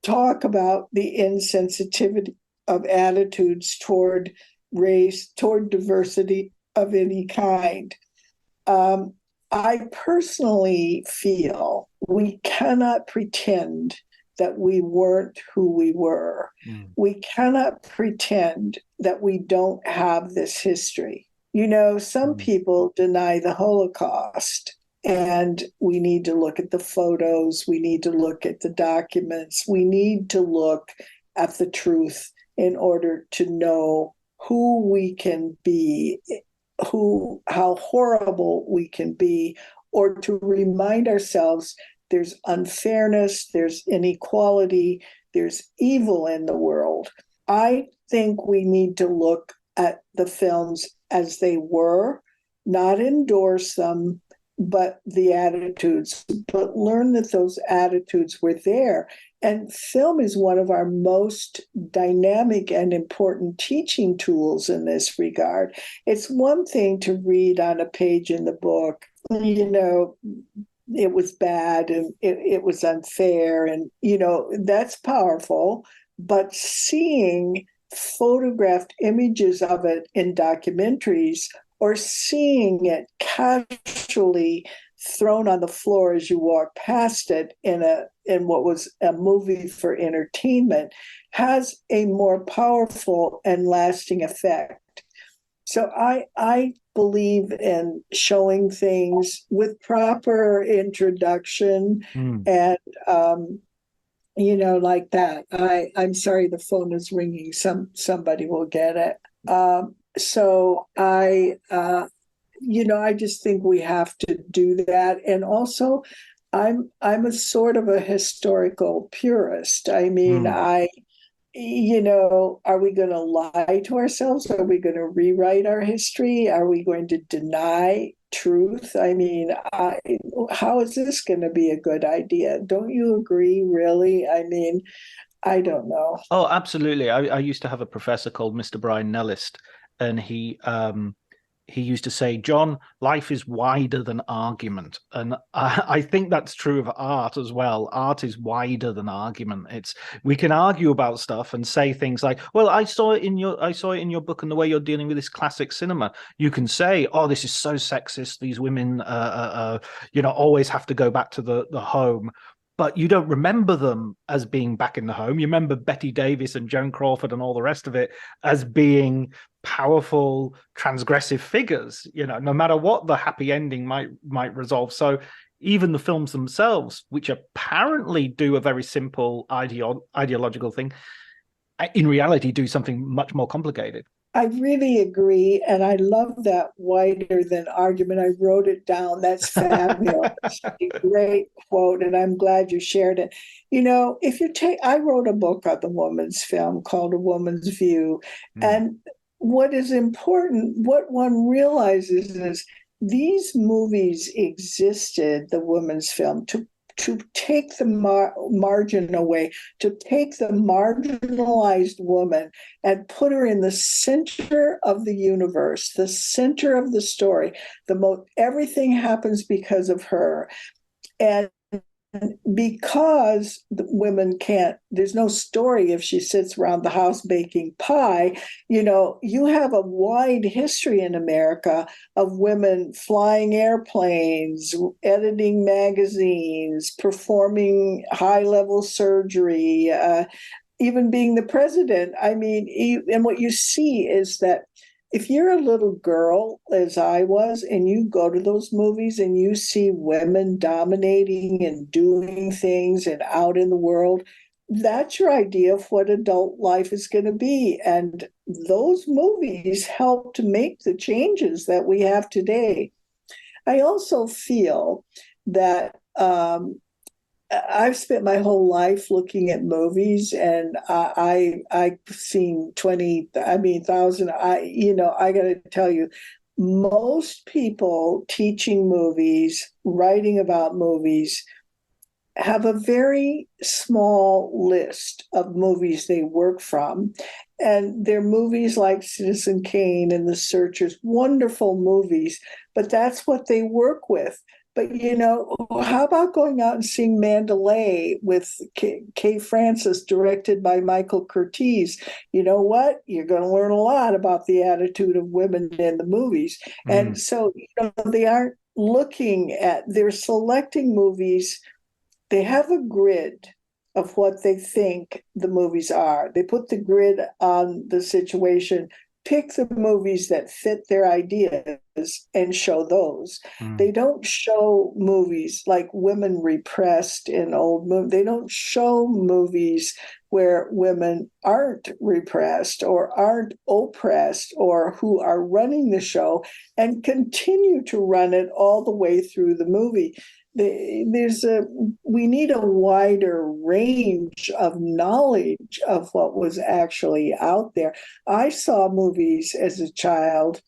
talk about the insensitivity of attitudes toward race, toward diversity of any kind. I personally feel we cannot pretend that we weren't who we were. We cannot pretend that we don't have this history. Some people deny the Holocaust, and we need to look at the photos. We need to look at the documents. We need to look at the truth in order to know who we can be, how horrible we can be, or to remind ourselves there's unfairness, there's inequality, there's evil in the world. I think we need to look at the films as they were, not endorse them, but the attitudes, but learn that those attitudes were there. And film is one of our most dynamic and important teaching tools in this regard. It's one thing to read on a page in the book, it was bad and it was unfair, and that's powerful. But seeing photographed images of it in documentaries, or seeing it casually thrown on the floor as you walk past it in what was a movie for entertainment, has a more powerful and lasting effect. So I believe in showing things with proper introduction and like that. I'm sorry, the phone is ringing. Somebody will get it. So I just think we have to do that. And also, I'm a sort of a historical purist. I mean, are we going to lie to ourselves? Are we going to rewrite our history? Are we going to deny truth? I mean, how is this going to be a good idea? Don't you agree, really? I mean, I don't know. Oh, absolutely. I used to have a professor called Mr. Brian Nellist, and he used to say, John, life is wider than argument. And I think that's true of art as well. Art is wider than argument. We can argue about stuff and say things like, well, I saw it in your book and the way you're dealing with this classic cinema. You can say, oh, this is so sexist. These women, always have to go back to the home. But you don't remember them as being back in the home. You remember Betty Davis and Joan Crawford and all the rest of it as being powerful, transgressive figures, no matter what the happy ending might resolve. So even the films themselves, which apparently do a very simple ideological thing, in reality do something much more complicated. I really agree. And I love that wider than argument. I wrote it down. That's fabulous. A great quote. And I'm glad you shared it. I wrote a book on the woman's film called A Woman's View. And what is important, what one realizes is these movies existed, the women's film, to to take the margin away, to take the marginalized woman and put her in the center of the universe, the center of the story. Everything happens because of her. And because the women can't, there's no story if she sits around the house baking pie. You have a wide history in America of women flying airplanes, editing magazines, performing high-level surgery, even being the president. I mean, and what you see is that if you're a little girl, as I was, and you go to those movies and you see women dominating and doing things and out in the world, that's your idea of what adult life is going to be. And those movies help to make the changes that we have today. I also feel that I've spent my whole life looking at movies, and I've seen 1,000. I got to tell you, most people teaching movies, writing about movies, have a very small list of movies they work from. And they're movies like Citizen Kane and The Searchers, wonderful movies, but that's what they work with. But, how about going out and seeing Mandalay with Kay Francis, directed by Michael Curtiz? You know what? You're going to learn a lot about the attitude of women in the movies. And so, they aren't they're selecting movies. They have a grid of what they think the movies are. They put the grid on the situation, pick the movies that fit their ideas and show those. They don't show movies like women repressed in old movies. They don't show movies where women aren't repressed or aren't oppressed or who are running the show and continue to run it all the way through the movie. We need a wider range of knowledge of what was actually out there. I saw movies as a child,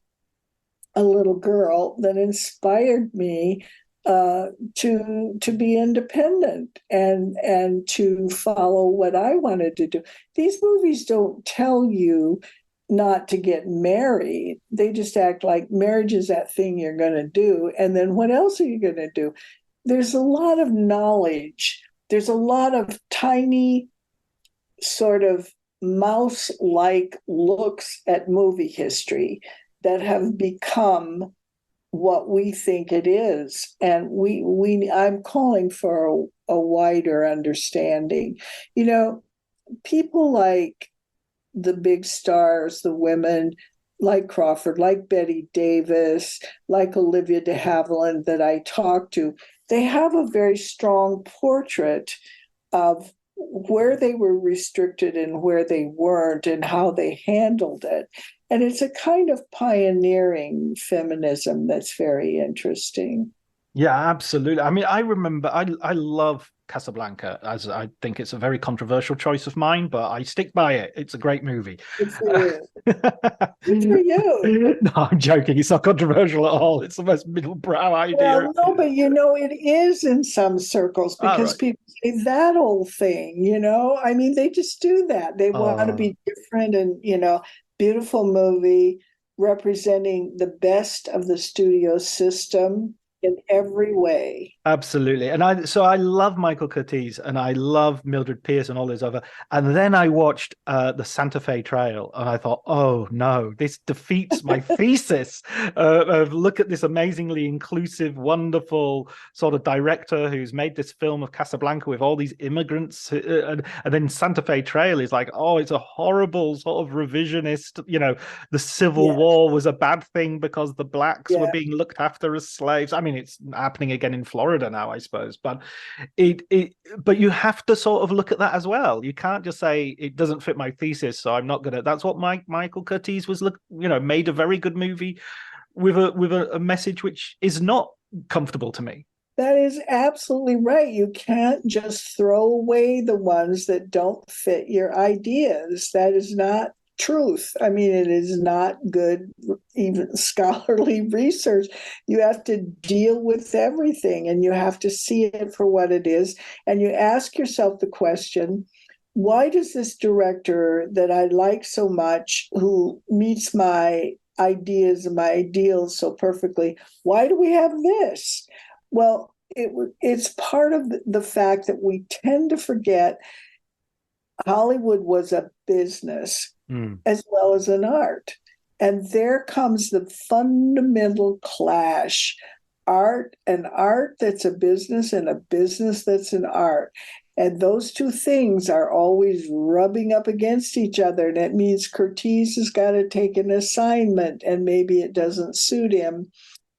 a little girl, that inspired me to be independent and to follow what I wanted to do. These movies don't tell you not to get married. They just act like marriage is that thing you're going to do. And then what else are you going to do? There's a lot of knowledge. There's a lot of tiny sort of mouse-like looks at movie history that have become what we think it is. And I'm calling for a wider understanding. People like the big stars, the women like Crawford, like Bette Davis, like Olivia de Havilland that I talked to, they have a very strong portrait of where they were restricted and where they weren't and how they handled it. And it's a kind of pioneering feminism that's very interesting. Yeah, absolutely. I mean, I remember, I love Casablanca, as I think it's a very controversial choice of mine, but I stick by it. It's a great movie. Good for you. Good for you. No, I'm joking. It's not controversial at all. It's the most middle-brow idea. Well, no, but it is in some circles because people say that old thing, I mean, they just do that. They want to be different and, beautiful movie representing the best of the studio system in every way. Absolutely. And I love Michael Curtiz and I love Mildred Pierce and all those other. And then I watched the Santa Fe Trail and I thought, oh no, this defeats my thesis of look at this amazingly inclusive, wonderful sort of director who's made this film of Casablanca with all these immigrants. And then Santa Fe Trail is like, oh, it's a horrible sort of revisionist, the Civil War was a bad thing because the blacks were being looked after as slaves. I mean, it's happening again in Florida now, I suppose, but but you have to sort of look at that as well. You can't just say it doesn't fit my thesis, so I'm not gonna. That's what Michael Curtiz was made a very good movie with a message which is not comfortable to me. That is absolutely right. You can't just throw away the ones that don't fit your ideas. That is not truth. I mean, it is not good, even scholarly research. You have to deal with everything and you have to see it for what it is. And you ask yourself the question, why does this director that I like so much, who meets my ideas and my ideals so perfectly, why do we have this? Well, it's part of the fact that we tend to forget Hollywood was a business as well as an art. And there comes the fundamental clash, an art that's a business and a business that's an art. And those two things are always rubbing up against each other. And it means Curtiz has got to take an assignment and maybe it doesn't suit him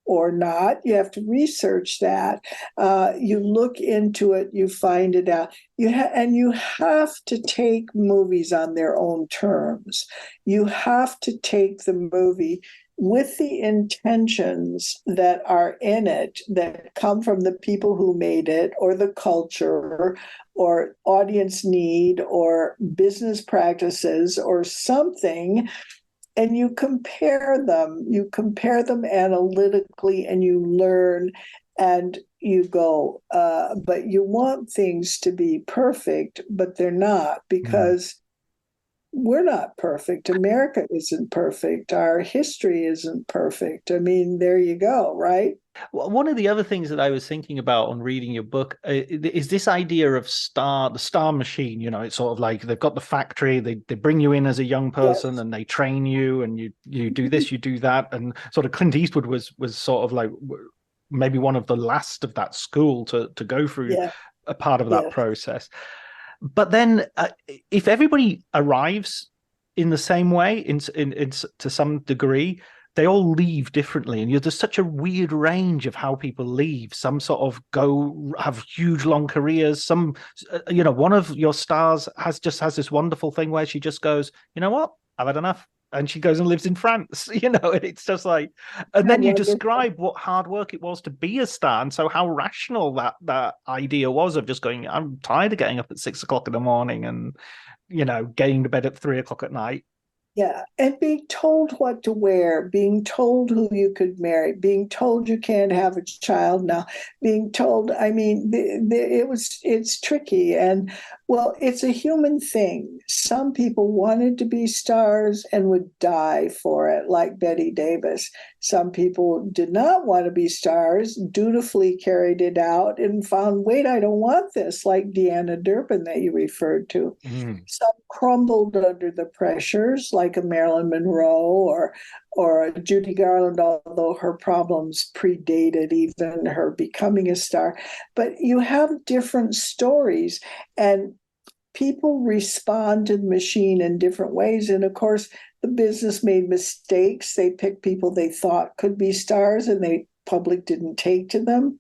or not. You have to research that. You look into it, you find it out. And you have to take movies on their own terms. You have to take the movie with the intentions that are in it, that come from the people who made it, or the culture, or audience need, or business practices, or something. And you compare them analytically, and you learn, and you go, but you want things to be perfect, but they're not, because we're not perfect. America isn't perfect. Our history isn't perfect. I mean, there you go, right? Well, one of the other things that I was thinking about on reading your book is this idea of the star machine. You know, it's sort of like they've got the factory, they bring you in as a young person, Yes. and they train you, and you do this, you do that, and sort of Clint Eastwood was sort of like maybe one of the last of that school to go through Yeah. a part of that Yes. process. But then, if everybody arrives in the same way, in to some degree, they all leave differently, and there's such a weird range of how people leave. Some sort of go have huge long careers. Some, one of your stars has this wonderful thing where she just goes, you know what, I've had enough, and she goes and lives in France. And it's just like, and then you Wonderful. describe what hard work it was to be a star, and so how rational that idea was of just going, I'm tired of getting up at 6 o'clock in the morning and getting to bed at 3 o'clock at night. Yeah, and being told what to wear, being told who you could marry, being told you can't have a child now, being told, I mean, it's tricky. And well, it's a human thing. Some people wanted to be stars and would die for it, like Betty Davis. Some people did not want to be stars, dutifully carried it out and found, wait, I don't want this, like Deanna Durbin that you referred to. Some crumbled under the pressures, like a Marilyn Monroe or a Judy Garland, although her problems predated even her becoming a star. But you have different stories, and people respond to the machine in different ways. And of course, the business made mistakes. They picked people they thought could be stars, and the public didn't take to them.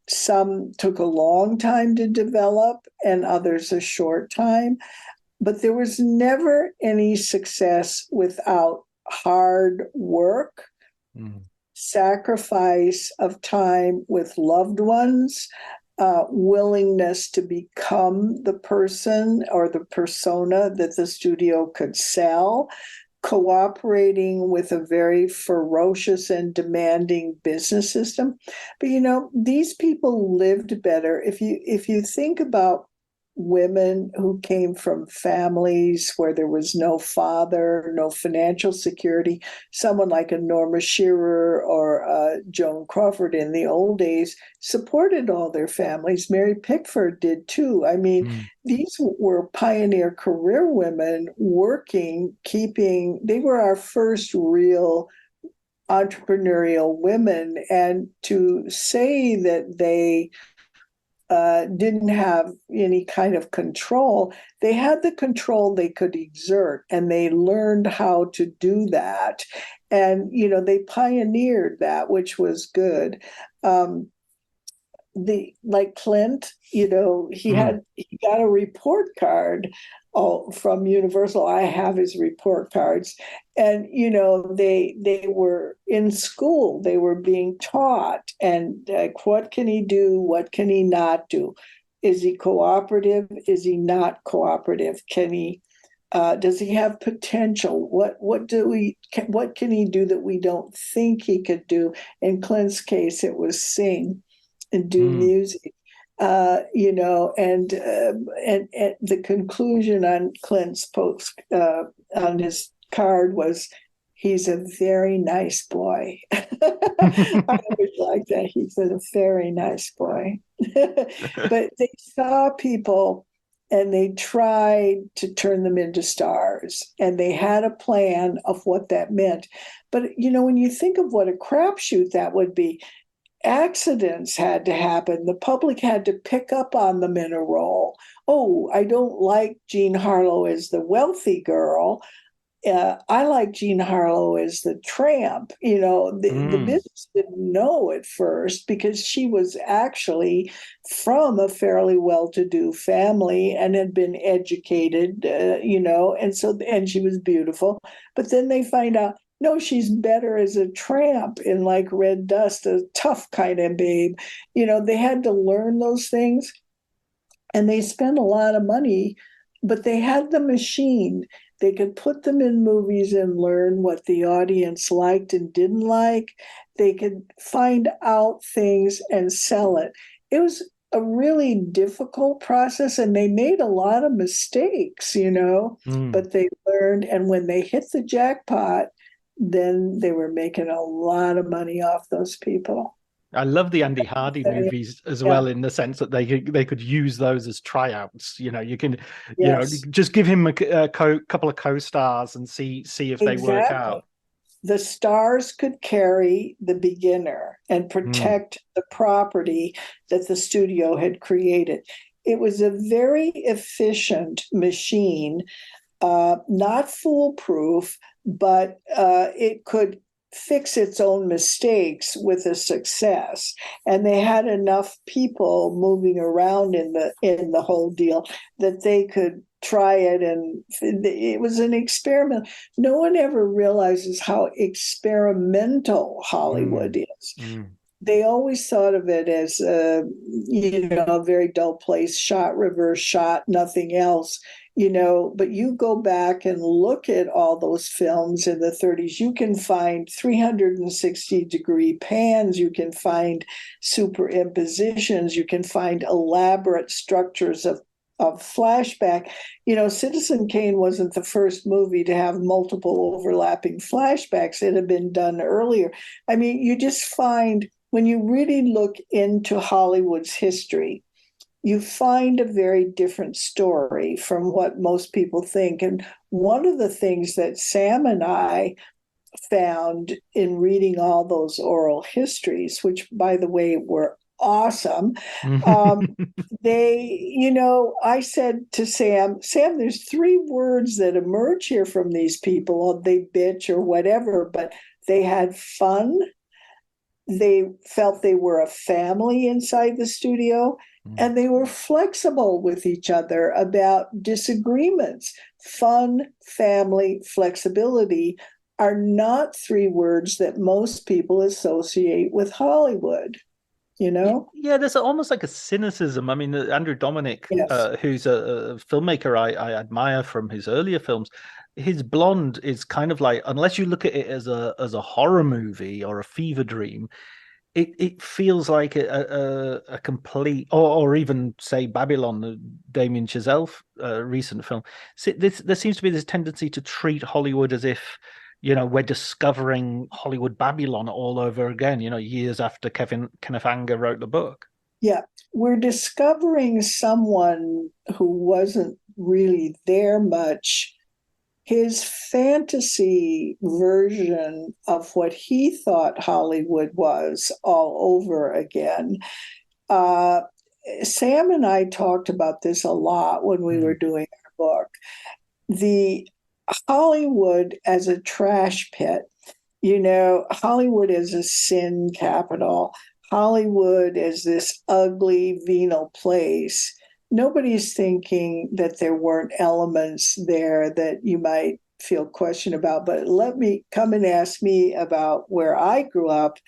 Some took a long time to develop, and others a short time. But there was never any success without hard work, sacrifice of time with loved ones, willingness to become the person or the persona that the studio could sell, cooperating with a very ferocious and demanding business system. But these people lived better. If you think about women who came from families where there was no father, no financial security, someone like a Norma Shearer or Joan Crawford in the old days supported all their families. Mary Pickford did too. I mean, these were pioneer career women working, they were our first real entrepreneurial women. And to say that they didn't have any kind of control, they had the control they could exert, and they learned how to do that. And, they pioneered that, which was good. Like Clint, he got a report card from Universal. I have his report cards, and they were in school. They were being taught, and what can he do? What can he not do? Is he cooperative? Is he not cooperative? Can he Does he have potential? What can he do that we don't think he could do? In Clint's case, it was sing and do music. And the conclusion on Clint's post on his card was, he's a very nice boy. I always like that. He's a very nice boy. But they saw people and they tried to turn them into stars, and they had a plan of what that meant. But, when you think of what a crapshoot that would be, accidents had to happen. The public had to pick up on them in a role. Oh, I don't like Jean Harlow as the wealthy girl. I like Jean Harlow as the tramp. The business didn't know at first because she was actually from a fairly well-to-do family and had been educated, and she was beautiful. But then they find out, no, she's better as a tramp in like Red Dust, a tough kind of babe. They had to learn those things, and they spent a lot of money, but they had the machine. They could put them in movies and learn what the audience liked and didn't like. They could find out things and sell it. It was a really difficult process, and they made a lot of mistakes, but they learned. And when they hit the jackpot, then they were making a lot of money off those people. I love the Andy Hardy movies as well, in the sense that they could use those as tryouts. You can, just give him a couple of co-stars and see if they work out. The stars could carry the beginner and protect the property that the studio had created. It was a very efficient machine, not foolproof, but it could fix its own mistakes with a success. And they had enough people moving around in the whole deal that they could try it, and it was an experiment. No one ever realizes how experimental Hollywood is. They always thought of it as a very dull place, shot, reverse shot, nothing else. But you go back and look at all those films in the 30s, you can find 360-degree pans, you can find superimpositions, you can find elaborate structures of flashback. Citizen Kane wasn't the first movie to have multiple overlapping flashbacks. It had been done earlier. I mean, you just find, when you really look into Hollywood's history, you find a very different story from what most people think. And one of the things that Sam and I found in reading all those oral histories, which, by the way, were awesome, I said to Sam, there's 3 words that emerge here from these people. They bitch or whatever, but they had fun. They felt they were a family inside the studio, and they were flexible with each other about disagreements. Fun, family, flexibility are not 3 words that most people associate with Hollywood. Yeah, there's almost like a cynicism. I mean, Andrew Dominic, Yes. who's a filmmaker I admire from his earlier films, his Blonde is kind of like, unless you look at it as a horror movie or a fever dream, it feels like a complete, or even say Babylon, the Damien Chazelle recent film. There seems to be this tendency to treat Hollywood as if, we're discovering Hollywood Babylon all over again, years after Kenneth Anger wrote the book. Yeah, we're discovering someone who wasn't really there much. His fantasy version of what he thought Hollywood was all over again. Sam and I talked about this a lot when we were doing our book. The Hollywood as a trash pit, Hollywood as a sin capital, Hollywood as this ugly, venal place. Nobody's thinking that there weren't elements there that you might feel questioned about, but let me come and ask me about where I grew up,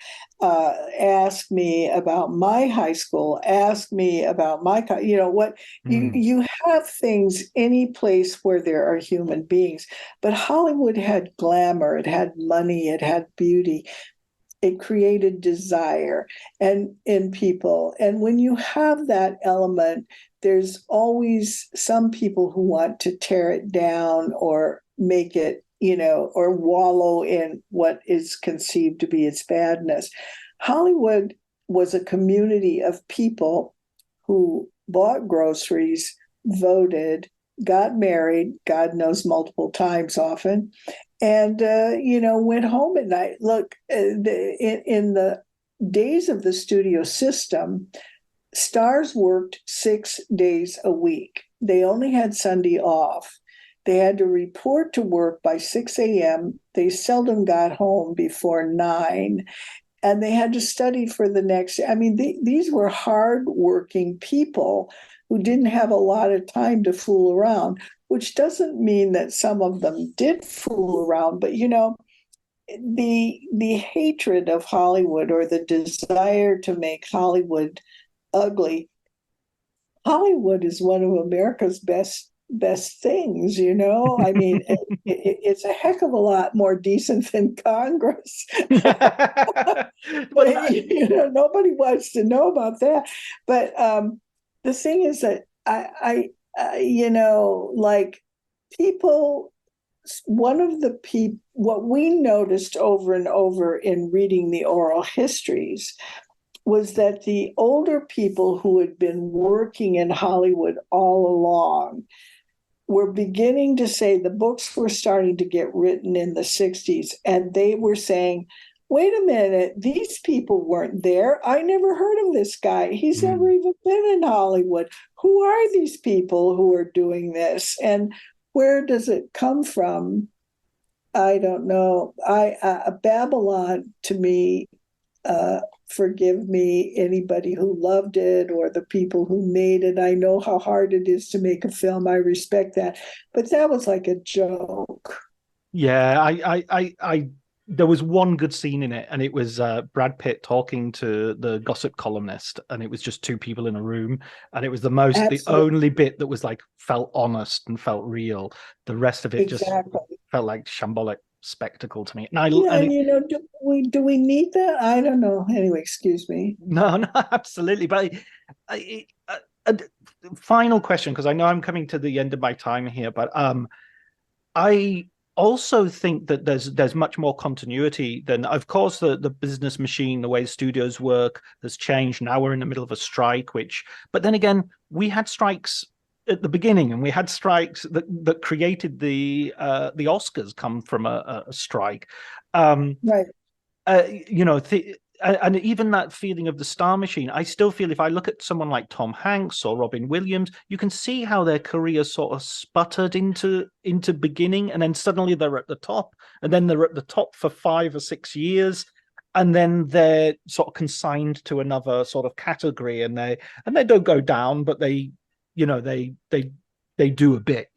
ask me about my high school, ask me about my, what you have things any place where there are human beings. But Hollywood had glamour, it had money, it had beauty. It created desire and in people. And when you have that element, there's always some people who want to tear it down or make it, or wallow in what is conceived to be its badness. Hollywood was a community of people who bought groceries, voted, got married, God knows multiple times often, and went home at night. Look, in the days of the studio system, stars worked 6 days a week. They only had Sunday off. They had to report to work by 6 a.m. They seldom got home before 9. And they had to study for the next. I mean, these were hardworking people who didn't have a lot of time to fool around, which doesn't mean that some of them did fool around. But, the hatred of Hollywood, or the desire to make Hollywood ugly. Hollywood is one of America's best things, I mean, it's a heck of a lot more decent than Congress. But, nobody wants to know about that. But the thing is that I like people, what we noticed over and over in reading the oral histories was that the older people who had been working in Hollywood all along were beginning to say, the books were starting to get written in the 60s, and they were saying, wait a minute, these people weren't there. I never heard of this guy. He's never even been in Hollywood. Who are these people who are doing this? And where does it come from? I don't know. Babylon, to me, forgive me, anybody who loved it or the people who made it. I know how hard it is to make a film. I respect that. But that was like a joke. Yeah, I there was one good scene in it, and it was Brad Pitt talking to the gossip columnist, and it was just two people in a room, and it was the only bit that was like felt honest and felt real. The rest of it just felt like shambolic spectacle to me. And do we need that? I don't know. Anyway, excuse me. No, absolutely. But final question, because I know I'm coming to the end of my time here, but I also think that there's much more continuity than, of course, the business machine, the way studios work has changed. Now we're in the middle of a strike, but then again, we had strikes at the beginning, and we had strikes that created the Oscars come from a strike. Right. And even that feeling of the star machine, I still feel if I look at someone like Tom Hanks or Robin Williams, you can see how their career sort of sputtered into beginning, and then suddenly they're at the top, and then they're at the top for 5 or 6 years, and then they're sort of consigned to another sort of category, and they don't go down, but they do a bit,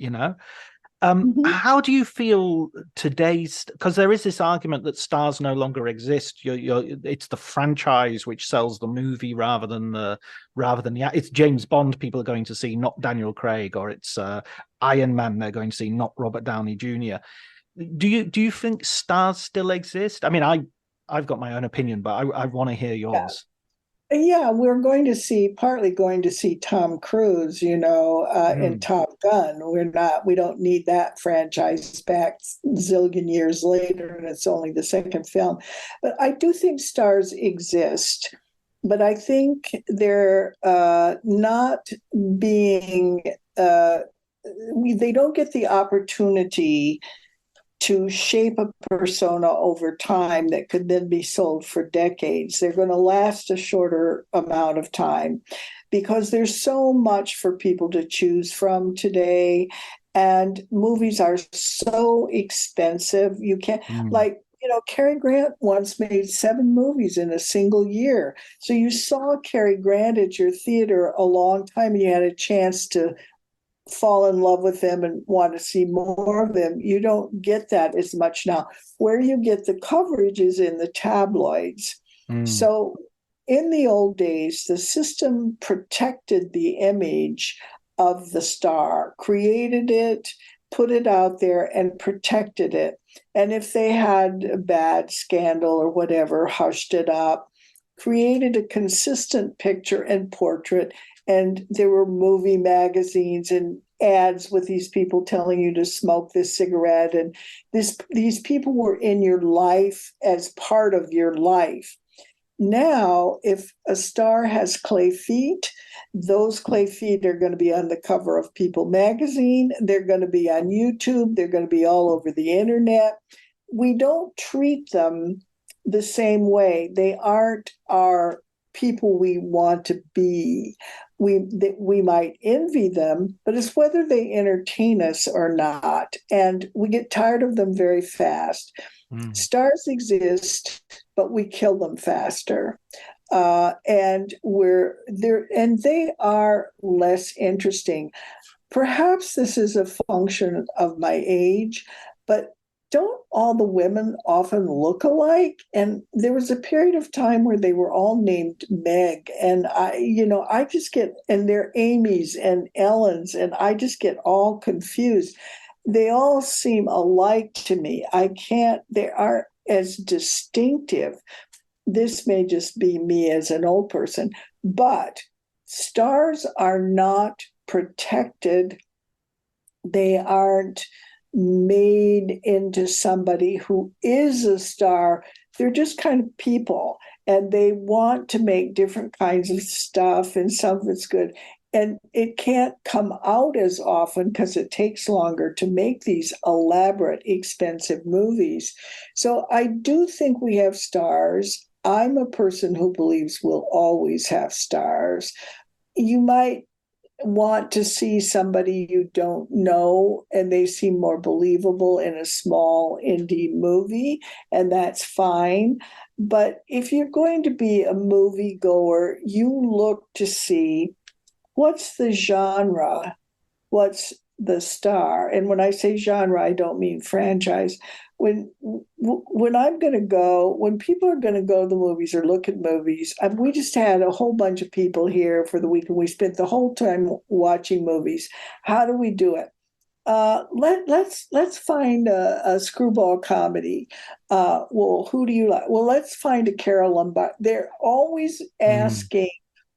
How do you feel today's, because there is this argument that stars no longer exist. It's the franchise which sells the movie rather than it's James Bond people are going to see, not Daniel Craig, or it's Iron Man they're going to see, not Robert Downey Jr. Do you think stars still exist? I mean, I've got my own opinion, but I want to hear yours. Yeah, we're partly going to see Tom Cruise, in Top Gun. We don't need that franchise back zillion years later, and it's only the second film. But I do think stars exist, but I think they're not being, they don't get the opportunity to shape a persona over time that could then be sold for decades. They're going to last a shorter amount of time because there's so much for people to choose from today. And movies are so expensive. You can't, Cary Grant once made 7 movies in a single year. So you saw Cary Grant at your theater a long time, and you had a chance to fall in love with them and want to see more of them. You don't get that as much now. Where you get the coverage is in the tabloids. So in the old days, the system protected the image of the star, created it, put it out there, and protected it. And if they had a bad scandal or whatever, hushed it up, created a consistent picture and portrait. And there were movie magazines and ads with these people telling you to smoke this cigarette. And these people were in your life as part of your life. Now, if a star has clay feet, those clay feet are going to be on the cover of People magazine. They're going to be on YouTube. They're going to be all over the internet. We don't treat them the same way. They aren't our people we want to be. We might envy them, but it's whether they entertain us or not. And we get tired of them very fast. Stars exist, but we kill them faster. And they are less interesting. Perhaps this is a function of my age, but don't all the women often look alike? And there was a period of time where they were all named Meg, and I just get, and they're Amy's and Ellen's, and I just get all confused. They all seem alike to me. They aren't as distinctive. This may just be me as an old person, but stars are not protected. They aren't made into somebody who is a star. They're just kind of people, and they want to make different kinds of stuff, and some of it's good. And it can't come out as often because it takes longer to make these elaborate, expensive movies. So I do think we have stars. I'm a person who believes we'll always have stars. You might want to see somebody you don't know and they seem more believable in a small indie movie, and that's fine. But if you're going to be a movie goer, you look to see what's the genre, what's the star. And when I say genre, I don't mean franchise. When I'm going to go, when people are going to go to the movies or look at movies, we just had a whole bunch of people here for the week, and we spent the whole time watching movies. How do we do it? Let's find a screwball comedy. Well, who do you like? Well, let's find a Carol Lombard. They're always asking,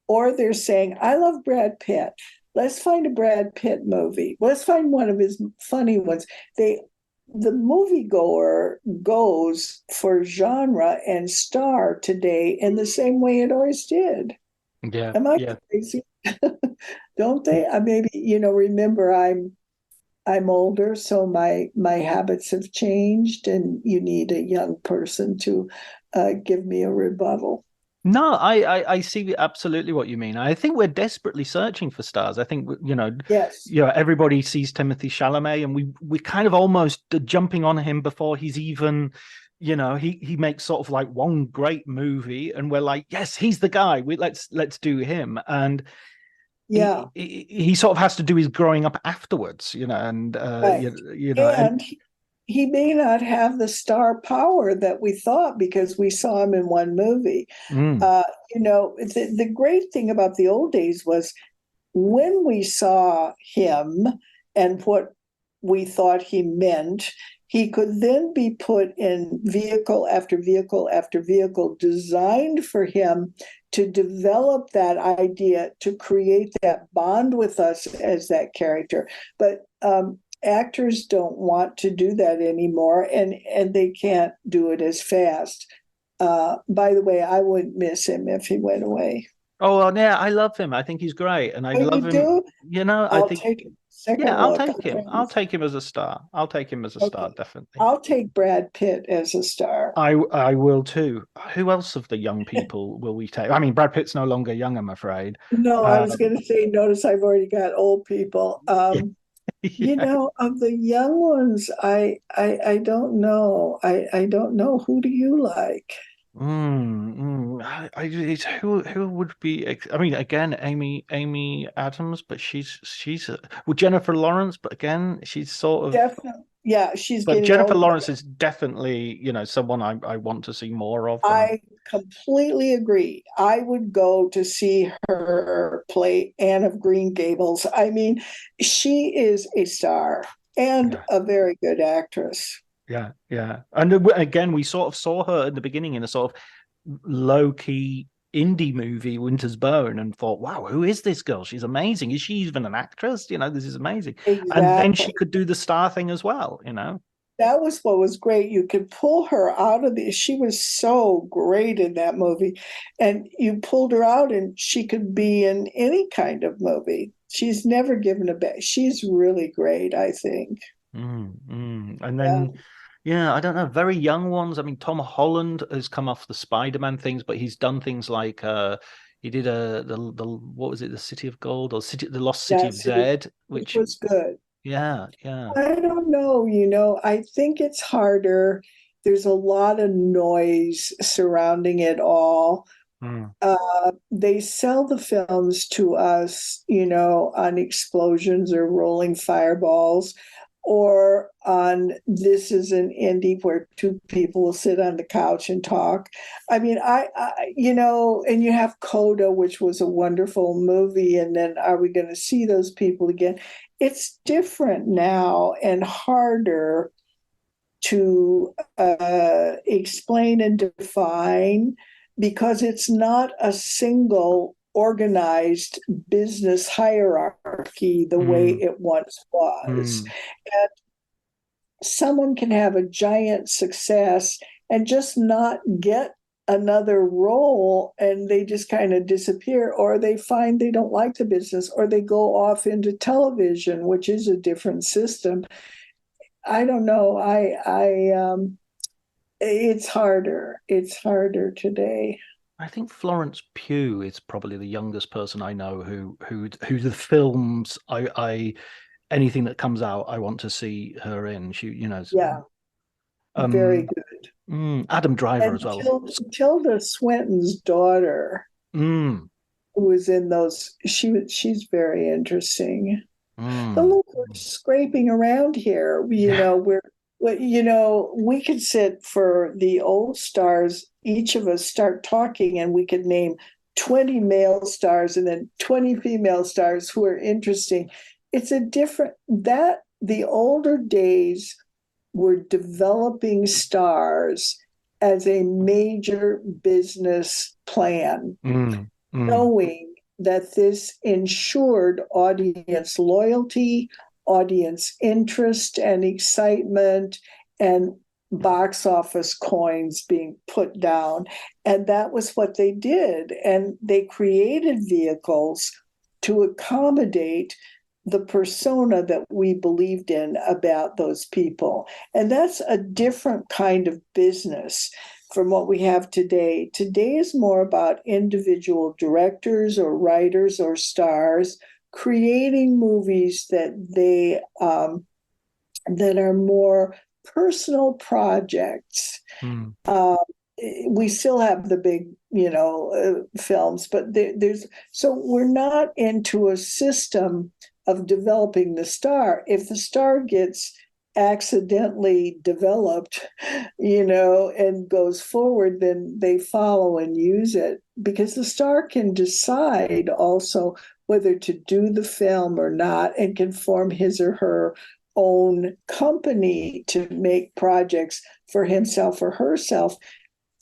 or they're saying, I love Brad Pitt. Let's find a Brad Pitt movie. Let's find one of his funny ones. The moviegoer goes for genre and star today in the same way it always did. Yeah. Am I crazy? Don't they? Maybe, remember I'm older, so my habits have changed, and you need a young person to give me a rebuttal. No, I see absolutely what you mean. I think we're desperately searching for stars. I think, Yes. Everybody sees Timothée Chalamet, and we kind of almost jumping on him before he's even, he makes sort of like one great movie, and we're like, yes, he's the guy. Let's do him. And yeah, he sort of has to do his growing up afterwards, and right. And he may not have the star power that we thought because we saw him in one movie. The great thing about the old days was when we saw him and what we thought he meant, he could then be put in vehicle after vehicle after vehicle designed for him to develop that idea, to create that bond with us as that character. But actors don't want to do that anymore, and they can't do it as fast. By the way, I wouldn't miss him if he went away. Oh, well, yeah, I love him. I think he's great, and I love him. Do? I think. Take him. I'll take him. I'll take him as a star. I'll take him as a star, definitely. I'll take Brad Pitt as a star. I will too. Who else of the young people will we take? I mean, Brad Pitt's no longer young, I'm afraid. No, I was going to say, notice I've already got old people. Of the young ones, I don't know. I don't know. Who do you like? It's who would be? I mean, again, Amy Adams, but she's well, Jennifer Lawrence, but again, she's sort of. Definitely. Yeah, she's But getting Jennifer old. Lawrence is definitely, someone I want to see more of. And I completely agree. I would go to see her play Anne of Green Gables. I mean, she is a star and yeah, a very good actress. yeah. And again, we sort of saw her in the beginning in a sort of low key indie movie, Winter's Bone, and thought, wow, who is this girl? She's amazing. Is she even an actress? This is amazing. And then Exactly. she could do the star thing as well. That was what was great. You could pull her out of the, she was so great in that movie. And you pulled her out and she could be in any kind of movie. She's never given a back. She's really great, I think. And Yeah. then, yeah, I don't know, very young ones. I mean, Tom Holland has come off the Spider-Man things, but he's done things like he did the what was it, the City of Gold or the Lost City of That's it. Zed, It which was good. yeah. I don't know, I think it's harder. There's a lot of noise surrounding it all. Mm, They sell the films to us, on explosions or rolling fireballs, or on this is an indie where two people will sit on the couch and talk. I mean, and you have Coda, which was a wonderful movie, and then are we going to see those people again? It's different now and harder to explain and define because it's not a single organized business hierarchy the way mm, it once was. mm. And someone can have a giant success and just not get another role and they just kind of disappear, or they find they don't like the business, or they go off into television, which is a different system. I don't know. It's harder today. I think Florence Pugh is probably the youngest person I know who the films I anything that comes out I want to see her in. Yeah, very um good. Adam Driver And as well. Tilda Swinton's daughter, Mm, who was in those, she's very interesting. But mm. look, we're scraping around here. Yeah. We could sit for the old stars, each of us start talking, and we could name 20 male stars and then 20 female stars who are interesting. It's a different, that the older days were developing stars as a major business plan, Mm, mm, knowing that this ensured audience loyalty, audience interest and excitement, and box office coins being put down. And that was what they did. And they created vehicles to accommodate the persona that we believed in about those people. And that's a different kind of business from what we have today. Today is more about individual directors or writers or stars creating movies that are more personal projects. mm. Uh, we still have the big, films, but there's so we're not into a system of developing the star. If the star gets accidentally developed, and goes forward, then they follow and use it because the star can decide also whether to do the film or not and can form his or her own company to make projects for himself or herself.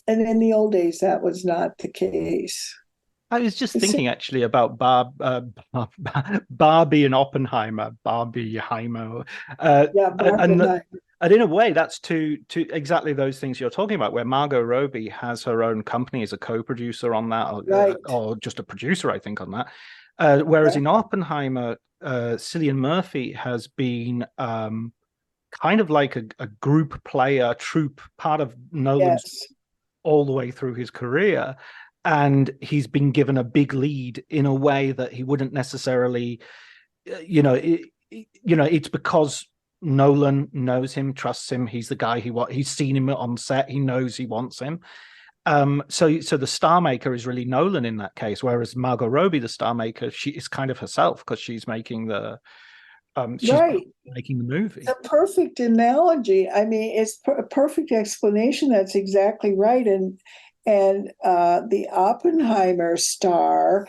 And in the old days, that was not the case. I was just It's, thinking actually about Barbie and Oppenheimer, Barbie Heimer, yeah, and Barbenheimer. and in a way that's to exactly those things you're talking about, where Margot Robbie has her own company as a co-producer on that, Right. or just a producer, I think, on that. Whereas Right. in Oppenheimer, Cillian Murphy has been kind of like a group player, troupe, part of Nolan's Yes. all the way through his career, and he's been given a big lead in a way that he wouldn't necessarily, it's because Nolan knows him, trusts him. He's the guy he's seen him on set. He knows he wants him. So the star maker is really Nolan in that case, whereas Margot Robbie, the star maker, she is kind of herself because she's making Right. making the movie. It's a perfect analogy. I mean, it's a perfect explanation. That's exactly right. And the Oppenheimer star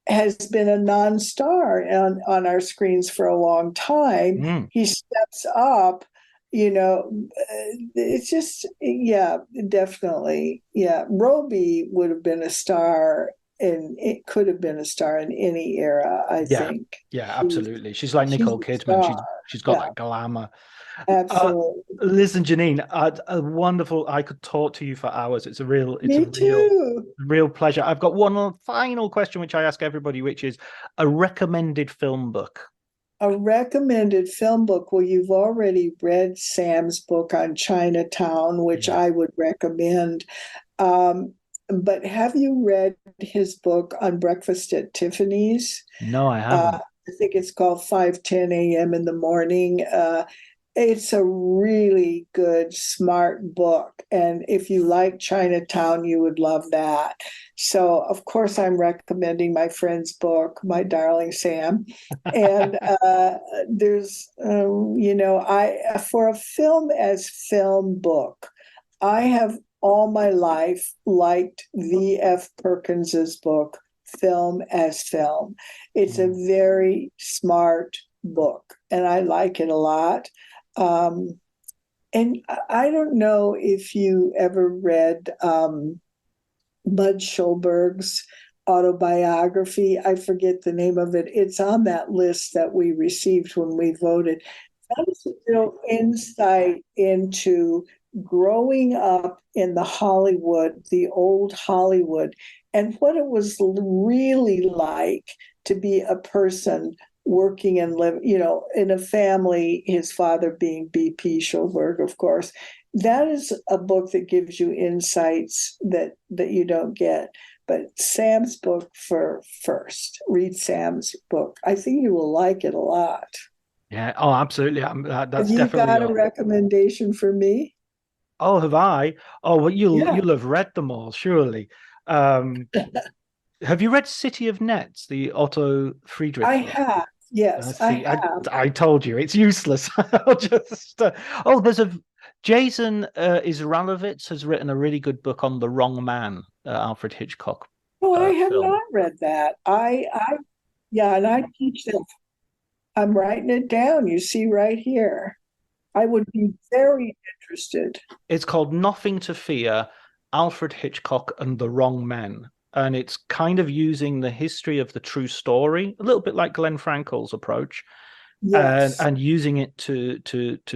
has been a non-star on our screens for a long time. He steps up, it's just, yeah, definitely. Yeah. Roby would have been a star, and it could have been a star in any era, I think. Yeah, absolutely. She's like She's Nicole a Kidman. star. She's got that glamour. Absolutely. Listen, Jeanine, a wonderful. I could talk to you for hours. It's a real pleasure. I've got one final question, which I ask everybody, which is a recommended film book. A recommended film book. Well, you've already read Sam's book on Chinatown, which I would recommend. But have you read his book on Breakfast at Tiffany's? No, I haven't. I think it's called 5:10 a.m. in the morning. It's a really good, smart book. And if you like Chinatown, you would love that. So, of course, I'm recommending my friend's book, My Darling Sam. And there's, for a film as film book, I have all my life liked V.F. Perkins's book, Film as Film. It's a very smart book, and I like it a lot. And I don't know if you ever read Bud Schulberg's autobiography. I forget the name of it. It's on that list that we received when we voted. That is a real insight into growing up in the Hollywood, the old Hollywood, and what it was really like to be a person working and live, in a family, his father being B.P. Schulberg, of course. That is a book that gives you insights that you don't get. But Sam's book first. Read Sam's book. I think you will like it a lot. Yeah. Oh, absolutely. That's have you definitely got a recommendation for me? Oh, have I? Oh, well, you'll have read them all, surely. Have you read City of Nets, the Otto Friedrich? I have. Yes, I have. I told you it's useless. There's Jason Isralovitz has written a really good book on The Wrong Man, Alfred Hitchcock. Oh, I have not read that. And I teach that. I'm writing it down. You see right here. I would be very interested. It's called Nothing to Fear, Alfred Hitchcock and the Wrong Men. And it's kind of using the history of the true story, a little bit like Glenn Frankel's approach, and using it to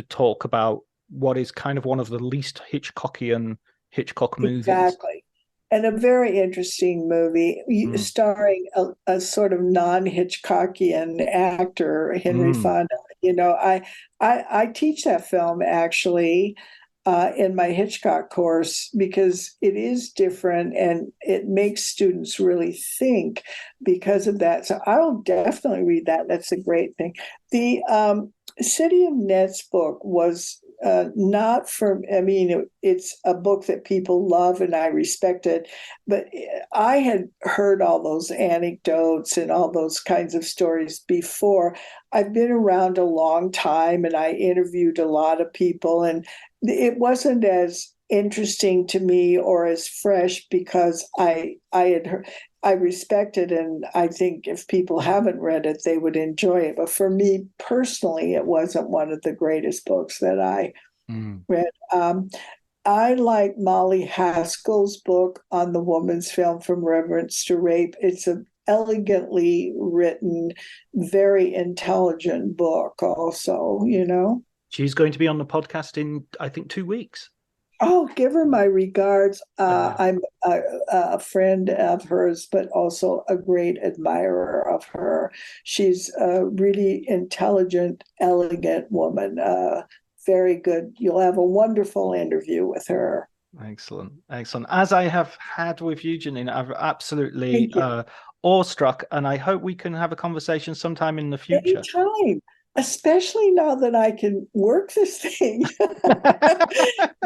talk about what is kind of one of the least Hitchcockian Hitchcock movies. Exactly. And a very interesting movie starring a sort of non-Hitchcockian actor, Henry Fonda. I teach that film actually in my Hitchcock course because it is different and it makes students really think because of that. So I'll definitely read that. That's a great thing. The City of Nets book was not for, it's a book that people love and I respect it, but I had heard all those anecdotes and all those kinds of stories before. I've been around a long time and I interviewed a lot of people, and it wasn't as interesting to me or as fresh because I had heard, I respect it, and I think if people haven't read it, they would enjoy it. But for me personally, it wasn't one of the greatest books that I read. I like Molly Haskell's book on the woman's film From Reverence to Rape. It's an elegantly written, very intelligent book also, She's going to be on the podcast in, I think, 2 weeks. Oh, give her my regards. I'm a friend of hers, but also a great admirer of her. She's a really intelligent, elegant woman. Very good. You'll have a wonderful interview with her. Excellent. As I have had with you, Jeanine, I've absolutely awestruck, and I hope we can have a conversation sometime in the future. Anytime. Especially now that I can work this thing.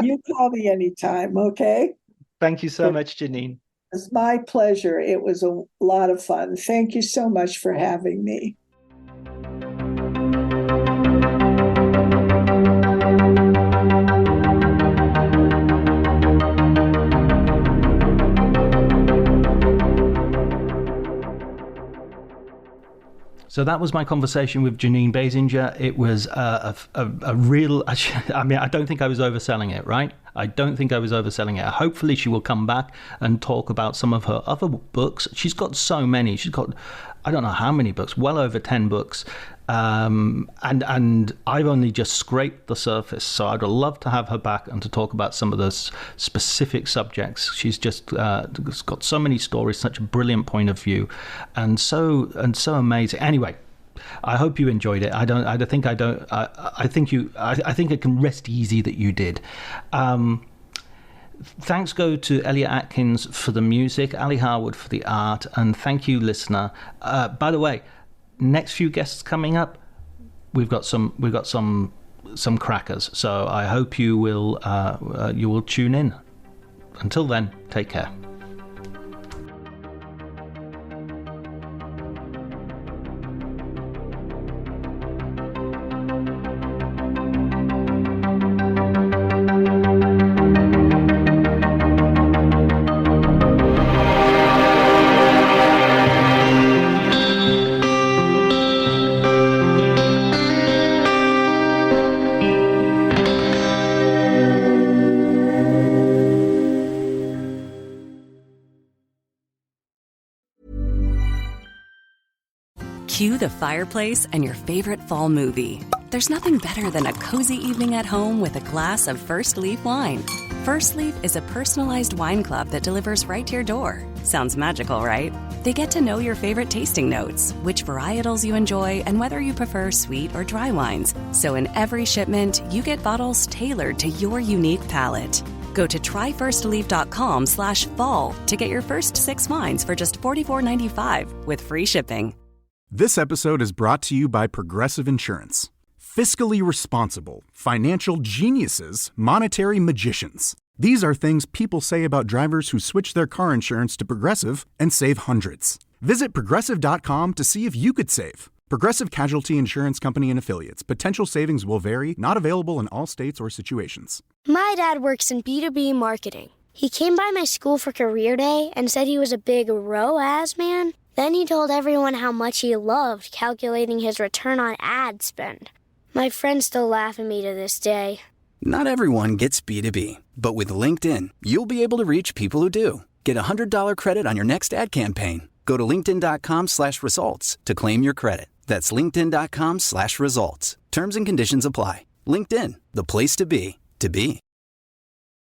You call me anytime, okay? Thank you so much, Jeanine. It's my pleasure. It was a lot of fun. Thank you so much for having me. So that was my conversation with Jeanine Basinger. It was a real, I mean, I don't think I was overselling it, right? I don't think I was overselling it. Hopefully she will come back and talk about some of her other books. She's got so many. She's got, I don't know how many books, well over 10 books. And I've only just scraped the surface. So I'd love to have her back and to talk about some of those specific subjects. She's just got so many stories, such a brilliant point of view, and so amazing. Anyway, I hope you enjoyed it. I think it can rest easy that you did. Thanks go to Elliot Atkins for the music, Ali Harwood for the art, and thank you, listener. By the way, next few guests coming up, we've got some crackers. So I hope you will tune in. Until then, take care. Cue the fireplace and your favorite fall movie. There's nothing better than a cozy evening at home with a glass of First Leaf wine. First Leaf is a personalized wine club that delivers right to your door. Sounds magical, right? They get to know your favorite tasting notes, which varietals you enjoy, and whether you prefer sweet or dry wines. So in every shipment, you get bottles tailored to your unique palate. Go to tryfirstleaf.com/fall to get your first 6 wines for just $44.95 with free shipping. This episode is brought to you by Progressive Insurance. Fiscally responsible, financial geniuses, monetary magicians. These are things people say about drivers who switch their car insurance to Progressive and save hundreds. Visit Progressive.com to see if you could save. Progressive Casualty Insurance Company and Affiliates. Potential savings will vary, not available in all states or situations. My dad works in B2B marketing. He came by my school for career day and said he was a big ROAS man. Then he told everyone how much he loved calculating his return on ad spend. My friends still laugh at me to this day. Not everyone gets B2B, but with LinkedIn, you'll be able to reach people who do. Get $100 credit on your next ad campaign. Go to linkedin.com/results to claim your credit. That's linkedin.com/results. Terms and conditions apply. LinkedIn, the place to be, to be.